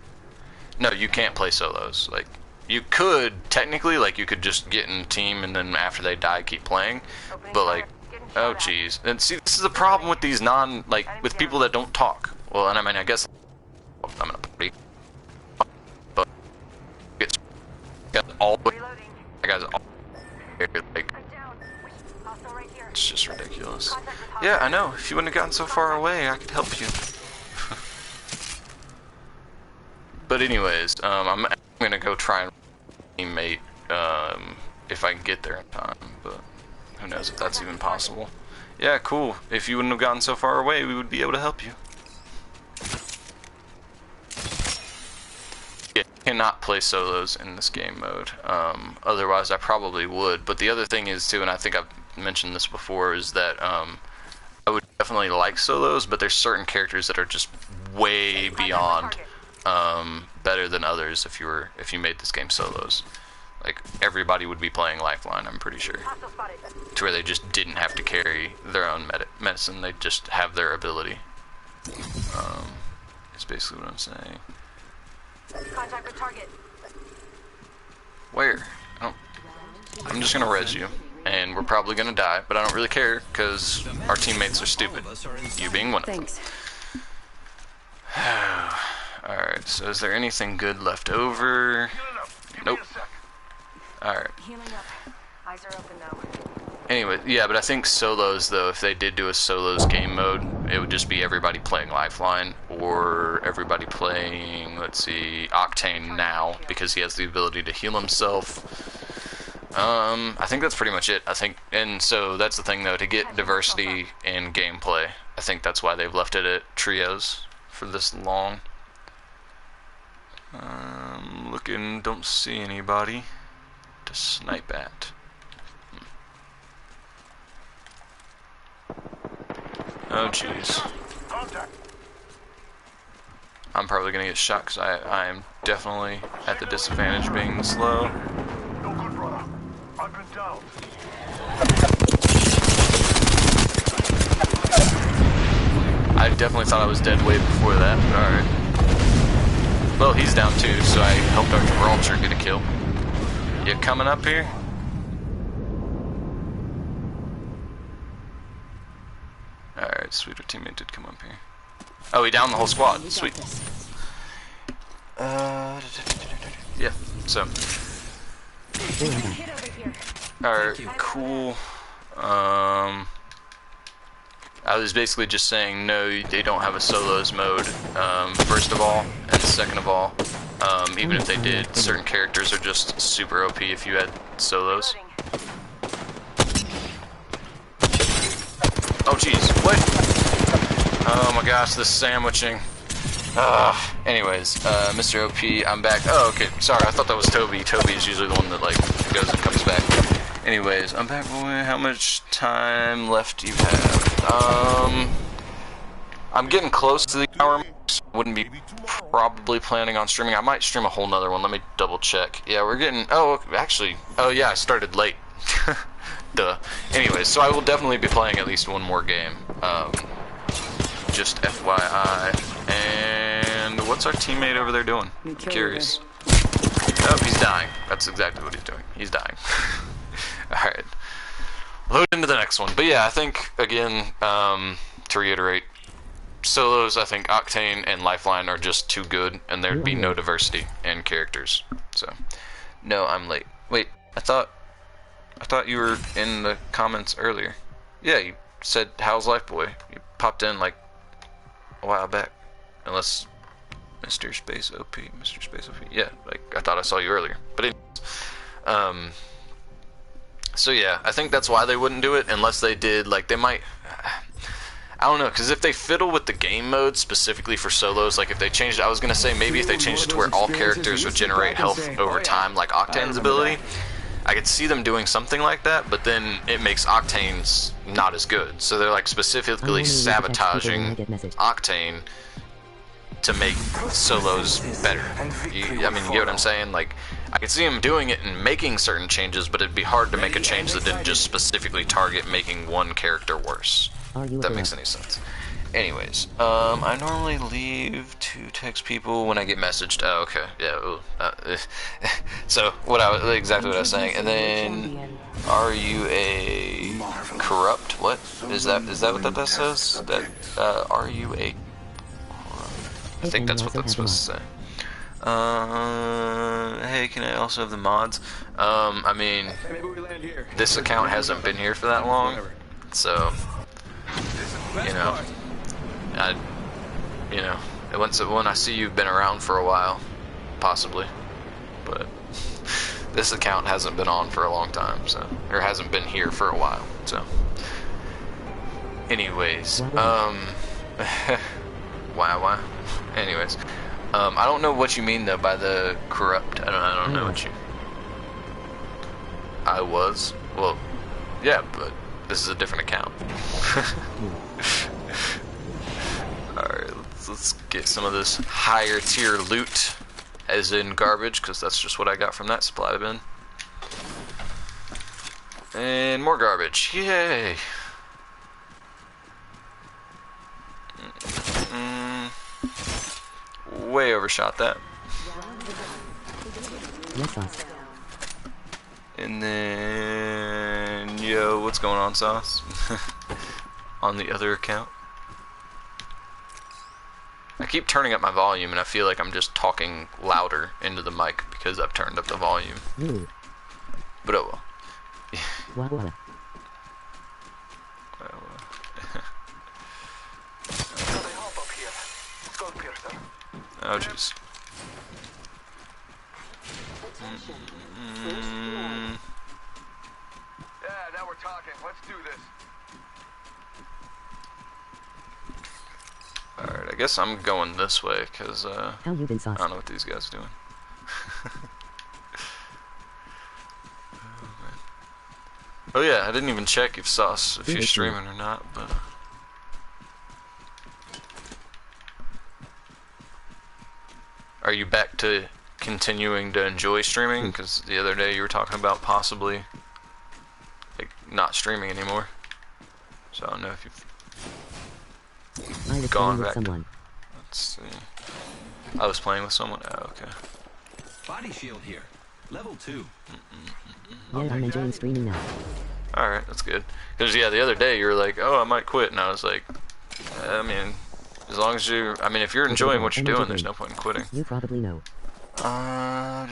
no, you can't play solos. Like, you could, technically, like, you could just get in a team and then after they die, keep playing, but, like, oh, jeez. And see, this is the problem with these with people that don't talk. Well, and I mean, I guess I'm in a party, but it's all, I guys all, like, it's just ridiculous. Yeah, I know. If you wouldn't have gotten so far away, I could help you. But anyways, I'm gonna go try and teammate if I can get there in time, but who knows if that's even possible. Yeah, cool. If you wouldn't have gotten so far away, we would be able to help you. Yeah, you cannot play solos in this game mode. Otherwise, I probably would. But the other thing is too, and I think I've mentioned this before, is that I would definitely like solos, but there's certain characters that are just way beyond better than others if you made this game solos. Like, everybody would be playing Lifeline, I'm pretty sure. To where they just didn't have to carry their own medicine, they just have their ability. That's basically what I'm saying. Contact with target. Where? I'm just gonna res you, and we're probably gonna die, but I don't really care, because our teammates are stupid. You being one of them. Thanks. Alright, so is there anything good left over? Nope. Alright. Healing up. Eyes are open though. Anyway, yeah, but I think solos, though, if they did do a solos game mode, it would just be everybody playing Lifeline, or everybody playing, let's see, Octane now, because he has the ability to heal himself. I think that's pretty much it. I think, and so that's the thing, though, to get diversity in gameplay, I think that's why they've left it at trios for this long. Looking, don't see anybody to snipe at. Oh, jeez. I'm probably gonna get shot because I am definitely at the disadvantage being slow. No good, brother. I've been down. I definitely thought I was dead way before that, but alright. Well, he's down too, so I helped our Gibraltar get a kill. You coming up here? Alright, sweet, our teammate did come up here. Oh, he downed the whole squad. Sweet. Yeah, so. Alright, cool. I was basically just saying, no, they don't have a solos mode, first of all, and second of all, even if they did, certain characters are just super OP if you had solos. Oh jeez, what? Oh my gosh, this sandwiching. Anyways, Mr. OP, I'm back. Oh, okay, sorry, I thought that was Toby. Toby is usually the one that, like, goes and comes back. Anyways, I'm back, boy. How much time left do you have? I'm getting close to the hour mark, so I wouldn't be probably planning on streaming. I might stream a whole nother one. Let me double check. Yeah, we're getting, oh, actually, oh yeah, I started late. Duh. Anyways, so I will definitely be playing at least one more game. Just FYI. And what's our teammate over there doing? I'm curious. Oh, he's dying. That's exactly what he's doing. He's dying. Alright. Load into the next one. But yeah, I think, again, to reiterate, solos, I think Octane and Lifeline are just too good, and there'd be no diversity in characters. So, no, I'm late. Wait, I thought you were in the comments earlier. Yeah, you said, how's Life Boy? You popped in like a while back. Unless Mr. Space OP. Yeah, like I thought I saw you earlier. But anyways, so yeah, I think that's why they wouldn't do it unless they did, like they might, I don't know, because if they fiddle with the game mode specifically for solos, like if they changed, I was going to say maybe if they changed it to where all characters would generate health over time, like Octane's ability, I could see them doing something like that, but then it makes Octane's not as good. So they're like specifically sabotaging Octane to make solos better. I mean, you get what I'm saying? Like, I could see them doing it and making certain changes, but it'd be hard to make a change that didn't just specifically target making one character worse. If that makes any sense. Anyways, I normally leave to text people when I get messaged. Oh, okay. Yeah. So exactly what I was saying. And then, are you a corrupt? What is that? Is that what that says? That are you a? I think that's what that's supposed to say. Hey, can I also have the mods? I mean, this account hasn't been here for that long, so you know. When I see you've been around for a while, possibly, but this account hasn't been on for a long time, so, or hasn't been here for a while, so. Anyways, why? Anyways, I don't know what you mean though by the corrupt. I don't know what you. I was, well, yeah, but this is a different account. Alright, let's get some of this higher tier loot, as in garbage, because that's just what I got from that supply bin. And more garbage, yay! Way overshot that. And then, yo, what's going on, Sauce? On the other account. I keep turning up my volume, and I feel like I'm just talking louder into the mic because I've turned up the volume. But oh well. There's another hop up here. Skull piercer. Oh jeez. Yeah, now we're talking. Let's do this. Alright, I guess I'm going this way, because, I How you been, Sauce? don't know what these guys are doing. Oh yeah, I didn't even check if Sauce, if you're streaming or not, but... Are you back to continuing to enjoy streaming? Because the other day you were talking about possibly, like, not streaming anymore. So I don't know if you've... I was Gone playing with back. someone. Let's see. I was playing with someone? Oh, okay. Body shield here. Level 2. Yeah, I'm enjoying streaming now. Alright, that's good. Because, yeah, the other day you were like, oh, I might quit. And I was like, I mean, as long as you... I mean, if you're enjoying what you're doing, there's no point in quitting. You probably know. Yeah,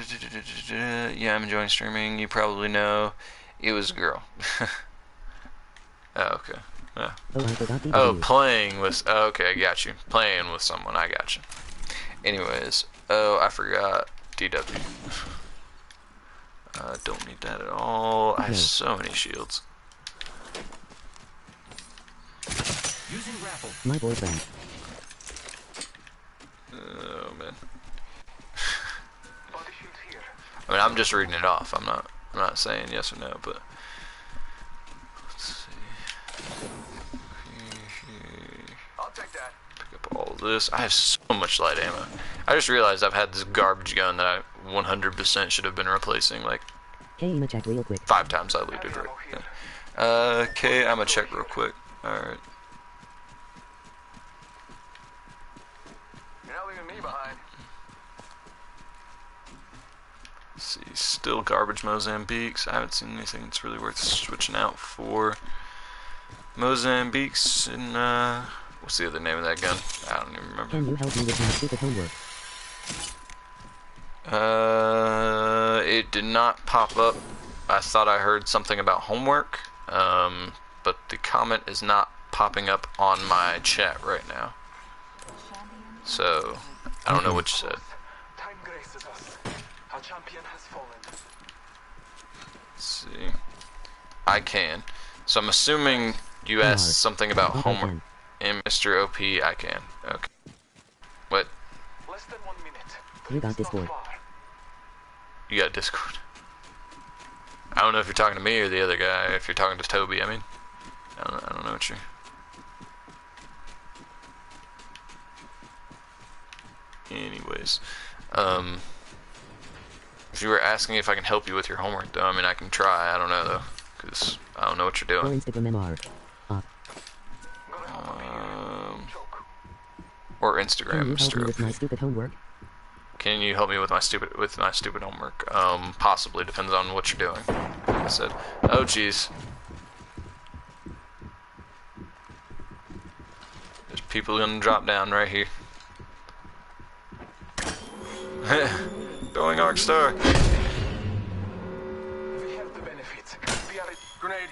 I'm enjoying streaming. You probably know. It was a girl. Oh, okay. Yeah. Oh, I forgot the Oh, video. playing with... Oh, okay, I got you. Playing with someone, I got you. Anyways, oh, I forgot DW. Don't need that at all. I have so many shields. Using grapple. My boyfriend. Oh, man. Body shields here. I mean, I'm just reading it off. I'm not saying yes or no, but... Let's see. I'll take that. Pick up all this. I have so much light ammo. I just realized I've had this garbage gun that I 100% should have been replacing, like, Hey, I'ma check real quick. 5 times I looted right. Yeah. Okay, I'm gonna check real quick. Alright. You're not leaving me behind. Let's see, still garbage Mozambiques. I haven't seen anything that's really worth switching out for Mozambiques in What's the other name of that gun? I don't even remember. Can you help me with my stupid homework? It did not pop up. I thought I heard something about homework, but the comment is not popping up on my chat right now. So, I don't know what you said. Time graces us. Our champion has fallen. Let's see. I can. So I'm assuming you asked something about homework. In Mr. OP, I can. Okay. What? Less than 1 minute. You got Discord. You got Discord. I don't know if you're talking to me or the other guy. If you're talking to Toby, I mean. I don't know what you're... Anyways. If you were asking if I can help you with your homework, though, I mean, I can try. I don't know, though. Because I don't know what you're Or doing. Instagram MR. Or Can Instagram, you help me Mr. with my OP. stupid homework? Can you help me with my stupid homework? Possibly, depends on what you're doing. Like I said. Oh jeez. There's people gonna drop down right here. Going Arcstar. We have the benefits. We are grenade.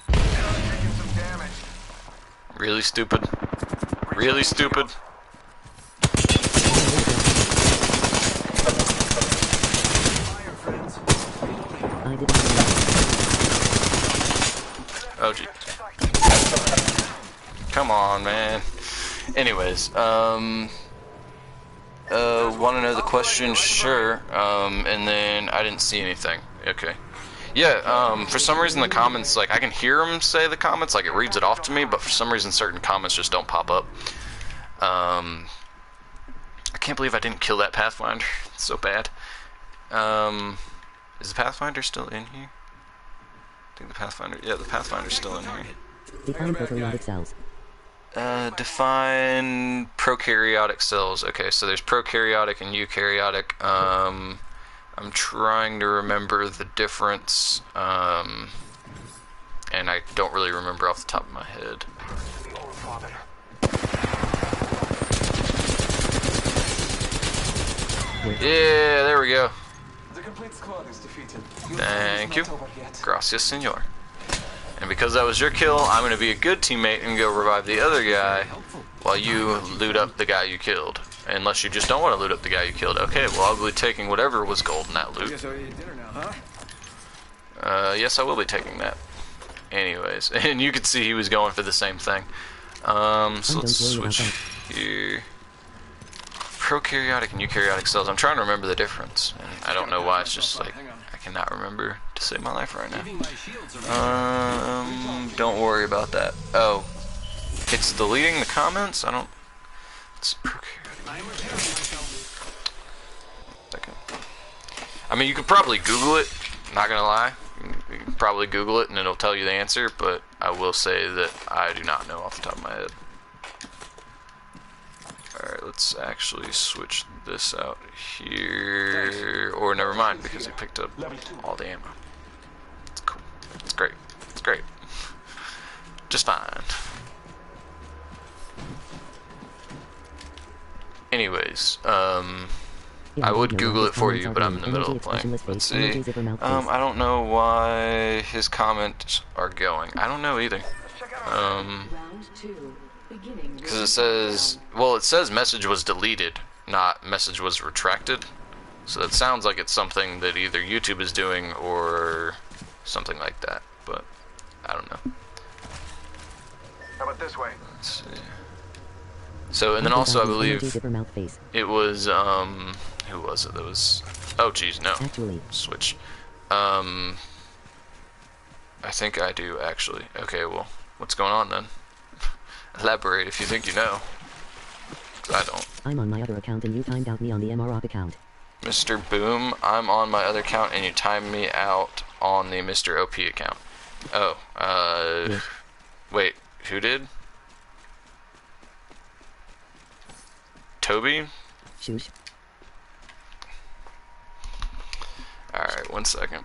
They are taking some damage. Really stupid. Really stupid. I didn't know. Oh gee. Come on, man. Anyways, want to know the question? Sure. And then I didn't see anything. Okay. Yeah, for some reason the comments, like, I can hear them say the comments, like, it reads it off to me, but for some reason certain comments just don't pop up. I can't believe I didn't kill that Pathfinder. It's so bad. Is the Pathfinder still in here? I think the Pathfinder, yeah, the Pathfinder's still in here. Define prokaryotic cells. Define prokaryotic cells. Okay, so there's prokaryotic and eukaryotic. I'm trying to remember the difference, and I don't really remember off the top of my head. The Old Father. Yeah, there we go. The complete squad is defeated. Thank you. Not over yet. Gracias, senor. And because that was your kill, I'm going to be a good teammate and go revive the other guy while you loot up the guy you killed. Unless you just don't want to loot up the guy you killed. Okay, well, I'll be taking whatever was gold in that loot. Guess I'll eat dinner now, huh? Yes, I will be taking that. Anyways, and you can see he was going for the same thing. So let's switch here. Prokaryotic and eukaryotic cells. I'm trying to remember the difference, and I don't know why. It's just like I cannot remember to save my life right now. Don't worry about that. Oh, it's deleting the comments. I don't. It's prokaryotic. Second. I mean, you could probably Google it. Not gonna lie, you can probably Google it and it'll tell you the answer. But I will say that I do not know off the top of my head. Alright, let's actually switch this out here. Or never mind, because he picked up all the ammo. It's cool. It's great. It's great. Just fine. Anyways, I would Google it for you, but I'm in the middle of playing. Let's see. I don't know why his comments are going. I don't know either. Round two. Beginning. Because it says, well, it says message was deleted, not message was retracted. So that sounds like it's something that either YouTube is doing or something like that, but I don't know. How about this way? Let's see. So, and then also I believe it was, who was it that was, oh geez, no, switch. I think I do actually. Okay, well, what's going on then? Elaborate if you think you know. 'Cause I don't. I'm on my other account and you timed out me on the MROP account. Mr. Boom, I'm on my other account and you timed me out on the Mr. OP account. Oh, Yes. Wait, who did? Toby? Shush. Alright, 1 second.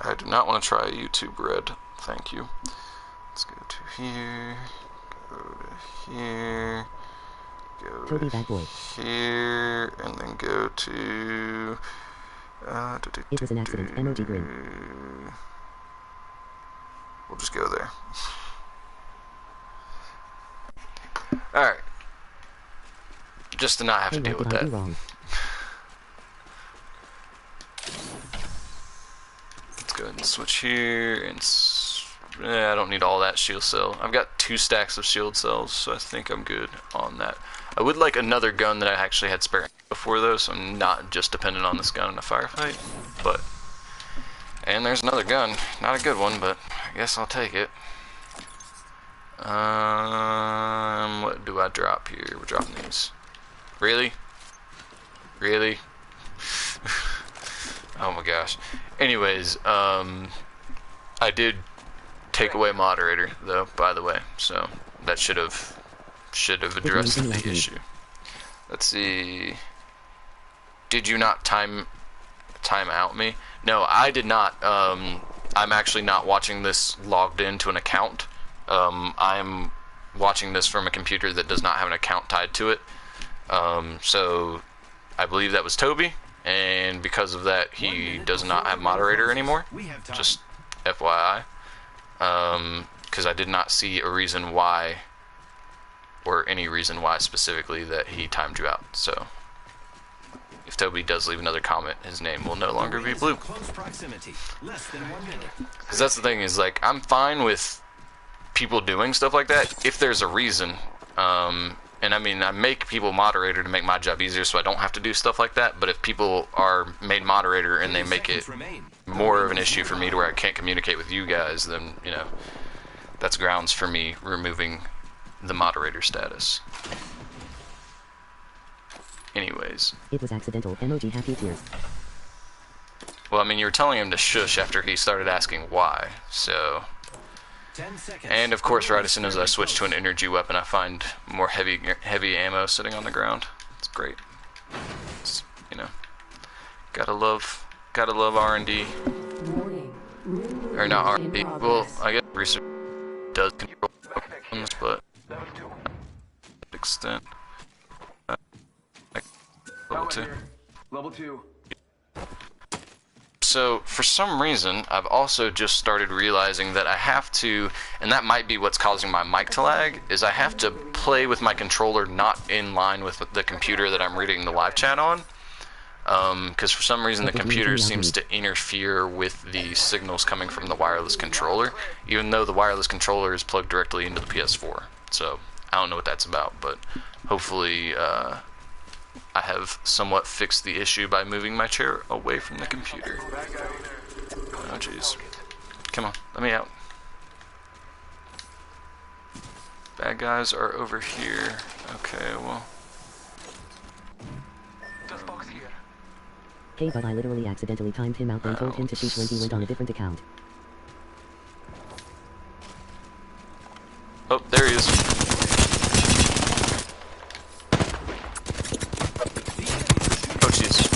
I do not want to try YouTube Red. Thank you. Let's go to here. Go to here. Go Toby to bad boy. here. And then go to... It was an accident. Emoji grin. We'll just go there. Alright. Just to not have Hey, to deal what with did I that. do wrong? Let's go ahead and switch here. And I don't need all that shield cell. I've got 2 stacks of shield cells, so I think I'm good on that. I would like another gun that I actually had spare before, though, so I'm not just dependent on this gun in a firefight. But, and there's another gun. Not a good one, but I guess I'll take it. What do I drop here? We're dropping these. Really? Really? Oh my gosh. Anyways, I did take away moderator, though, by the way, so that should have addressed the issue. Let's see. Did you not time out me? No, I did not. I'm actually not watching this logged into an account. I'm watching this from a computer that does not have an account tied to it. So I believe that was Toby, and because of that, he does not have moderator anymore. Just FYI. Because I did not see a reason why, or any reason why specifically, that he timed you out. So if Toby does leave another comment, his name will no longer be blue. Because that's the thing, is like, I'm fine with people doing stuff like that if there's a reason. And I mean, I make people moderator to make my job easier so I don't have to do stuff like that, but if people are made moderator and they make it more of an issue for me to where I can't communicate with you guys, then, you know, that's grounds for me removing the moderator status. Anyways. It was accidental. Emoji happy tears. Well, I mean, you were telling him to shush after he started asking why, so... 10 seconds. And of course, right as soon as I switch to an energy weapon, I find more heavy ammo sitting on the ground. It's great. It's, you know, gotta love R&D. Or not R&D. Well, I guess research does control weapons, but to an extent. Level 2. Level 2. So, for some reason, I've also just started realizing that I have to, and that might be what's causing my mic to lag, is I have to play with my controller not in line with the computer that I'm reading the live chat on. Because for some reason the computer seems to interfere with the signals coming from the wireless controller, even though the wireless controller is plugged directly into the PS4. So, I don't know what that's about, but hopefully, I have somewhat fixed the issue by moving my chair away from the computer. Oh jeez. Come on, let me out. Bad guys are over here. Okay, well. Just box here. Hey, but I literally accidentally timed him out, then told him to shoot when he went on a different account. Oh, there he is. Oh jeez.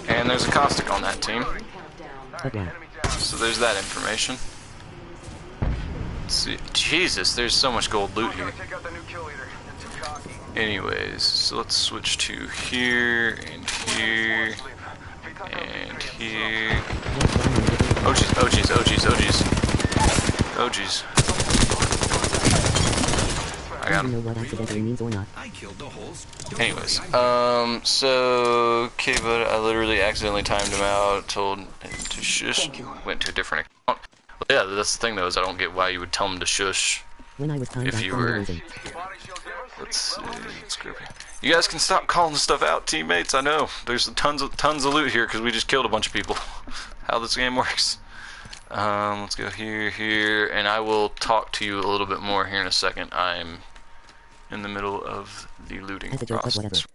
And there's a caustic on that team. Okay. So there's that information. Let's see. Jesus, there's so much gold loot here. Take out the new kill leader. They're too cocky. Anyways, so let's switch to here, and here, and here. Oh jeez, oh jeez, oh jeez, oh jeez. Oh jeez. I got Do you him. know what accidentally means or not? I killed the holes. Anyways, so, okay, but I literally accidentally timed him out, told him to shush, went to a different account. Well, yeah, that's the thing though, is I don't get why you would tell him to shush. When I was timed If out you for no were- reason. Let's see, let's go here. You guys can stop calling stuff out, teammates. I know there's tons of loot here because we just killed a bunch of people. How this game works. Let's go here, and I will talk to you a little bit more here in a second. I'm in the middle of the looting As a joke, but process.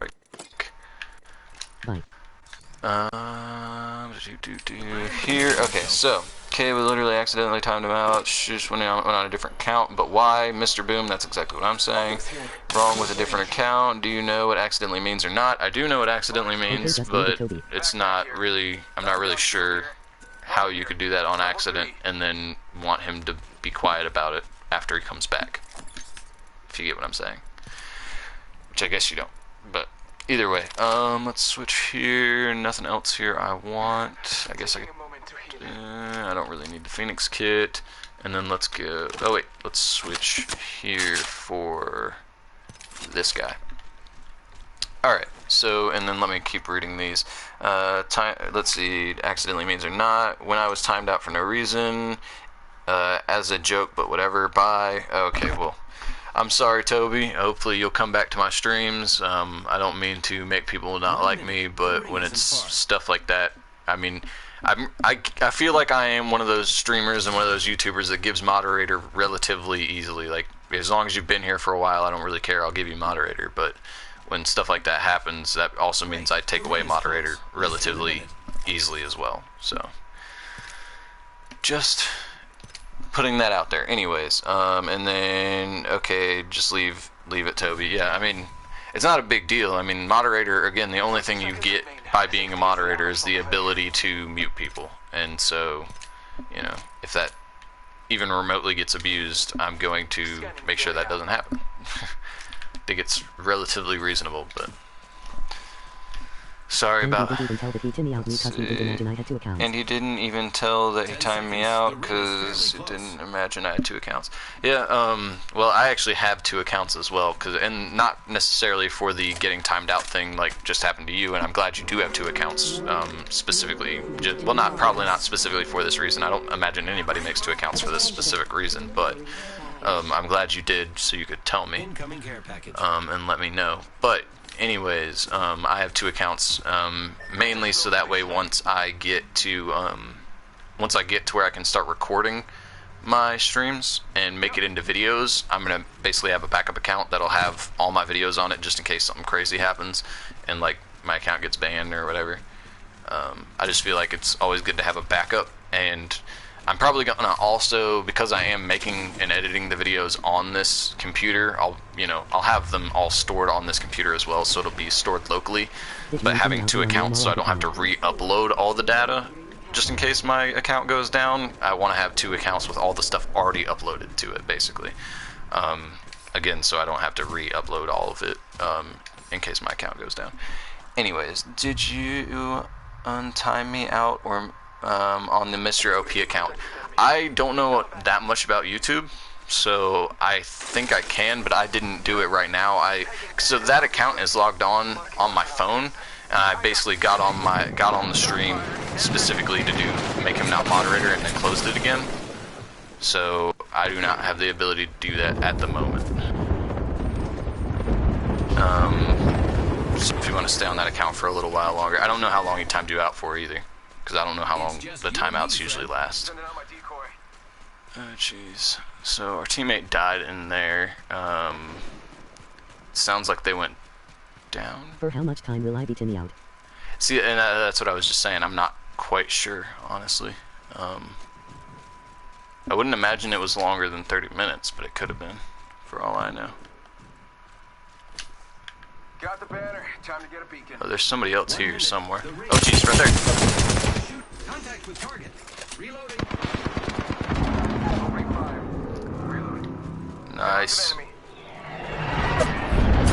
Bye. Here, okay, so, okay, we literally accidentally timed him out, just went on a different count, but why, Mr. Boom, that's exactly what I'm saying. wrong with a different account. Do you know what accidentally means or not? I do know what accidentally means, but it's not really, I'm not really sure how you could do that on accident and then want him to be quiet about it after he comes back. If you get what I'm saying. Which I guess you don't. But either way, let's switch here. Nothing else here I want. I guess I don't really need the Phoenix kit. And then let's go, oh wait, let's switch here for this guy. Alright, so, and then let me keep reading these. Let's see, accidentally means or not. When I was timed out for no reason. As a joke, but whatever, bye. Okay, well, I'm sorry, Toby. Hopefully you'll come back to my streams. I don't mean to make people not like me, but when it's stuff like that, I mean, I feel like I am one of those streamers and one of those YouTubers that gives moderator relatively easily. Like, as long as you've been here for a while, I don't really care. I'll give you moderator. But when stuff like that happens, that also means I take away moderator relatively easily as well. So, just putting that out there. Anyways, and then, okay, just leave it, Toby. Yeah, I mean, it's not a big deal. I mean, moderator, again, the only thing you get by being a moderator is the ability to mute people. And so, you know, if that even remotely gets abused, I'm going to make sure that doesn't happen. I think it's relatively reasonable, but sorry about that. And he didn't even tell that he timed me out because he didn't imagine I had 2 accounts. Yeah, well, I actually have 2 accounts as well, and not necessarily for the getting timed out thing like just happened to you, and I'm glad you do have 2 accounts, specifically, well, probably not specifically for this reason. I don't imagine anybody makes 2 accounts for this specific reason, but I'm glad you did so you could tell me, and let me know. But anyways, I have 2 accounts, mainly so that way once I get to where I can start recording my streams and make it into videos, I'm gonna basically have a backup account that'll have all my videos on it just in case something crazy happens and like my account gets banned or whatever. I just feel like it's always good to have a backup, and I'm probably gonna also, because I am making and editing the videos on this computer, I'll have them all stored on this computer as well, so it'll be stored locally. But having 2 accounts so I don't have to re-upload all the data, just in case my account goes down, I want to have 2 accounts with all the stuff already uploaded to it, basically. Again, so I don't have to re-upload all of it, in case my account goes down. Anyways, did you untime me out or on the Mr. OP account? I don't know that much about YouTube, so I think I can, but I didn't do it right now. So that account is logged on my phone, and I basically got on the stream specifically to make him not moderator and then closed it again. So I do not have the ability to do that at the moment. So if you want to stay on that account for a little while longer, I don't know how long he timed you out for either, because I don't know how long the timeouts usually last. Oh jeez. So our teammate died in there. Sounds like they went down. For how much time will I be tinny out? See, and that's what I was just saying. I'm not quite sure, honestly. I wouldn't imagine it was longer than 30 minutes, but it could have been, for all I know. Got the banner. Time to get a beacon. Oh, there's somebody else here somewhere. Oh, jeez, right there. Shoot. Contact with target. Reloading. Opening fire. Reloading. Nice. Enemy.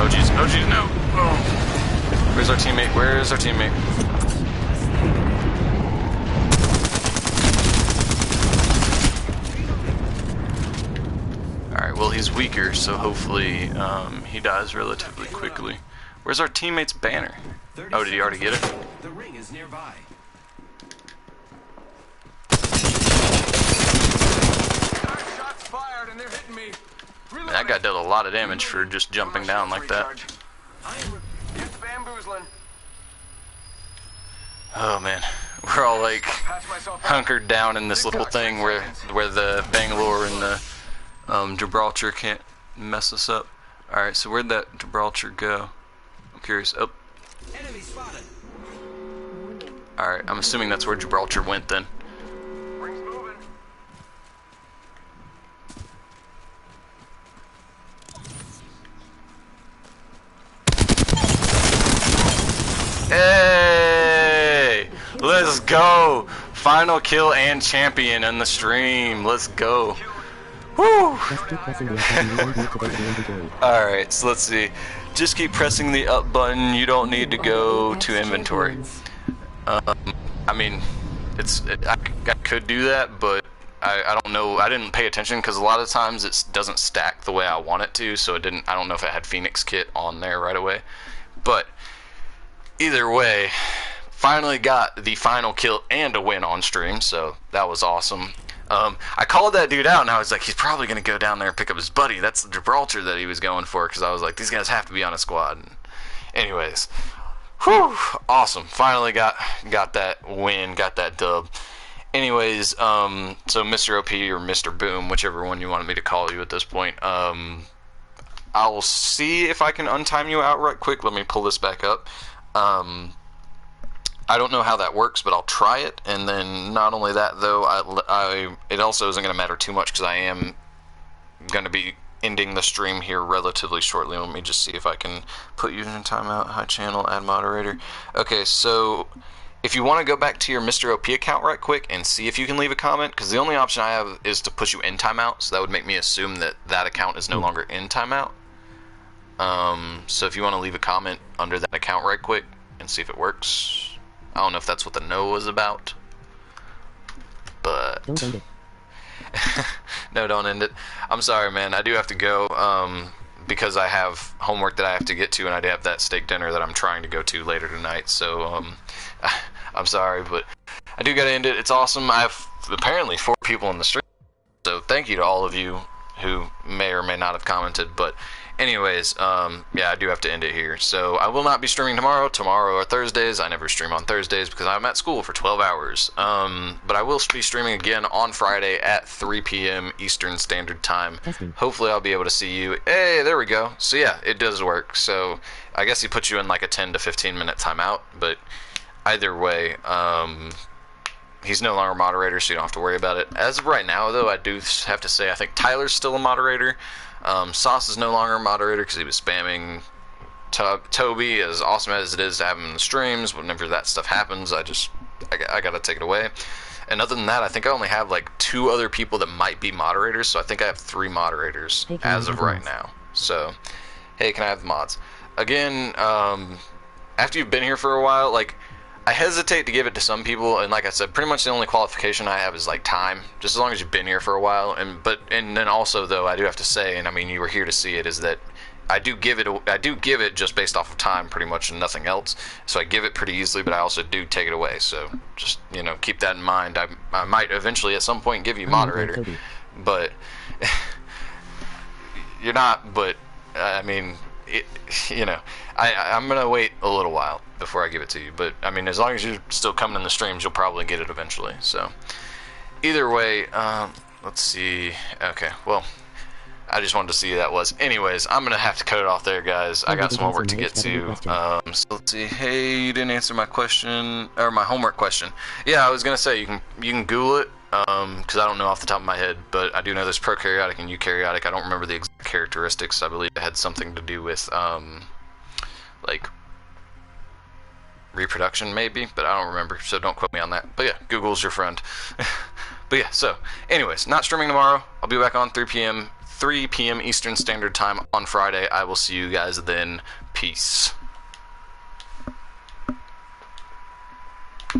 Oh, jeez. Oh, jeez, no. Oh. Where's our teammate? Where's our teammate? Alright, well, he's weaker, so hopefully he dies relatively quickly. Where's our teammate's banner? Oh, did he already get it? The ring is nearby. Shots fired and they're hitting me. Man, that guy dealt a lot of damage for just jumping down like that. It's bamboozling. Oh man, we're all like hunkered down in this little thing where the Bangalore and the Gibraltar can't mess us up. All right, so where'd that Gibraltar go? I'm curious. Oh. Enemy spotted. All right, I'm assuming that's where Gibraltar went then. Rings moving. go! Final kill and champion on the stream. Let's go. Woo! Just keep pressing the up button, you won't need to go to the inventory. Alright, so let's see. Just keep pressing the up button. You don't need to go to inventory. I mean, I could do that, but I don't know. I didn't pay attention because a lot of times it doesn't stack the way I want it to, so it didn't. I don't know if it had Phoenix Kit on there right away. But either way, finally got the final kill and a win on stream, so that was awesome. I called that dude out and I was like, he's probably gonna go down there and pick up his buddy. That's the Gibraltar that he was going for, because I was like, these guys have to be on a squad. Anyways, whew, awesome. Finally got that win, got that dub. Anyways, so Mr. OP or Mr. Boom, whichever one you wanted me to call you at this point, I'll see if I can untime you out right quick. Let me pull this back up. I don't know how that works, but I'll try it. And then not only that, though, it also isn't going to matter too much because I am going to be ending the stream here relatively shortly. Let me just see if I can put you in timeout. Hi, channel, add moderator. Okay, so if you want to go back to your Mr. OP account right quick and see if you can leave a comment, because the only option I have is to put you in timeout, so that would make me assume that that account is no longer in timeout. So if you want to leave a comment under that account right quick and see if it works. I don't know if that's what the no was about, but Don't end it. no, don't end it. I'm sorry, man. I do have to go because I have homework that I have to get to, and I do have that steak dinner that I'm trying to go to later tonight. So I'm sorry, but I do gotta end it. It's awesome. I have apparently 4 people in the stream, so thank you to all of you who may or may not have commented. But anyways, yeah, I do have to end it here. So I will not be streaming tomorrow or Thursdays. I never stream on Thursdays because I'm at school for 12 hours. But I will be streaming again on Friday at 3 p.m. Eastern Standard Time. Testing. Hopefully I'll be able to see you. Hey, there we go. So yeah, it does work. So I guess he puts you in like a 10 to 15 minute timeout. But either way, he's no longer a moderator, so you don't have to worry about it. As of right now, though, I do have to say I think Tyler's still a moderator. Sauce is no longer a moderator because he was spamming Toby. As awesome as it is to have him in the streams, whenever that stuff happens, I gotta take it away. And other than that, I think I only have like 2 other people that might be moderators, so I think I have 3 moderators Hey, can I as have of right mods? now. So, hey, can I have the mods? Again, after you've been here for a while, like, I hesitate to give it to some people, and like I said, pretty much the only qualification I have is like time, just as long as you've been here for a while. And then also, though, I do have to say, and I mean you were here to see it, is that I do give it just based off of time, pretty much, and nothing else. So I give it pretty easily, but I also do take it away. So just, you know, keep that in mind. I might eventually at some point give you moderator, Toby. but you're not. But I mean, you know, I'm gonna wait a little while before I give it to you. But I mean, as long as you're still coming in the streams, you'll probably get it eventually. So either way, let's see. Okay, well, I just wanted to see who that was. Anyways, I'm gonna have to cut it off there, guys. I got some homework to get to. So let's see. Hey, you didn't answer my question or my homework question. Yeah, I was gonna say you can Google it. Because I don't know off the top of my head, but I do know there's prokaryotic and eukaryotic. I don't remember the exact characteristics. I believe it had something to do with like reproduction maybe, but I don't remember, so don't quote me on that. But yeah, Google's your friend. But yeah, so anyways, not streaming tomorrow. I'll be back on 3 p.m. Eastern Standard Time on Friday. I will see you guys then. Peace.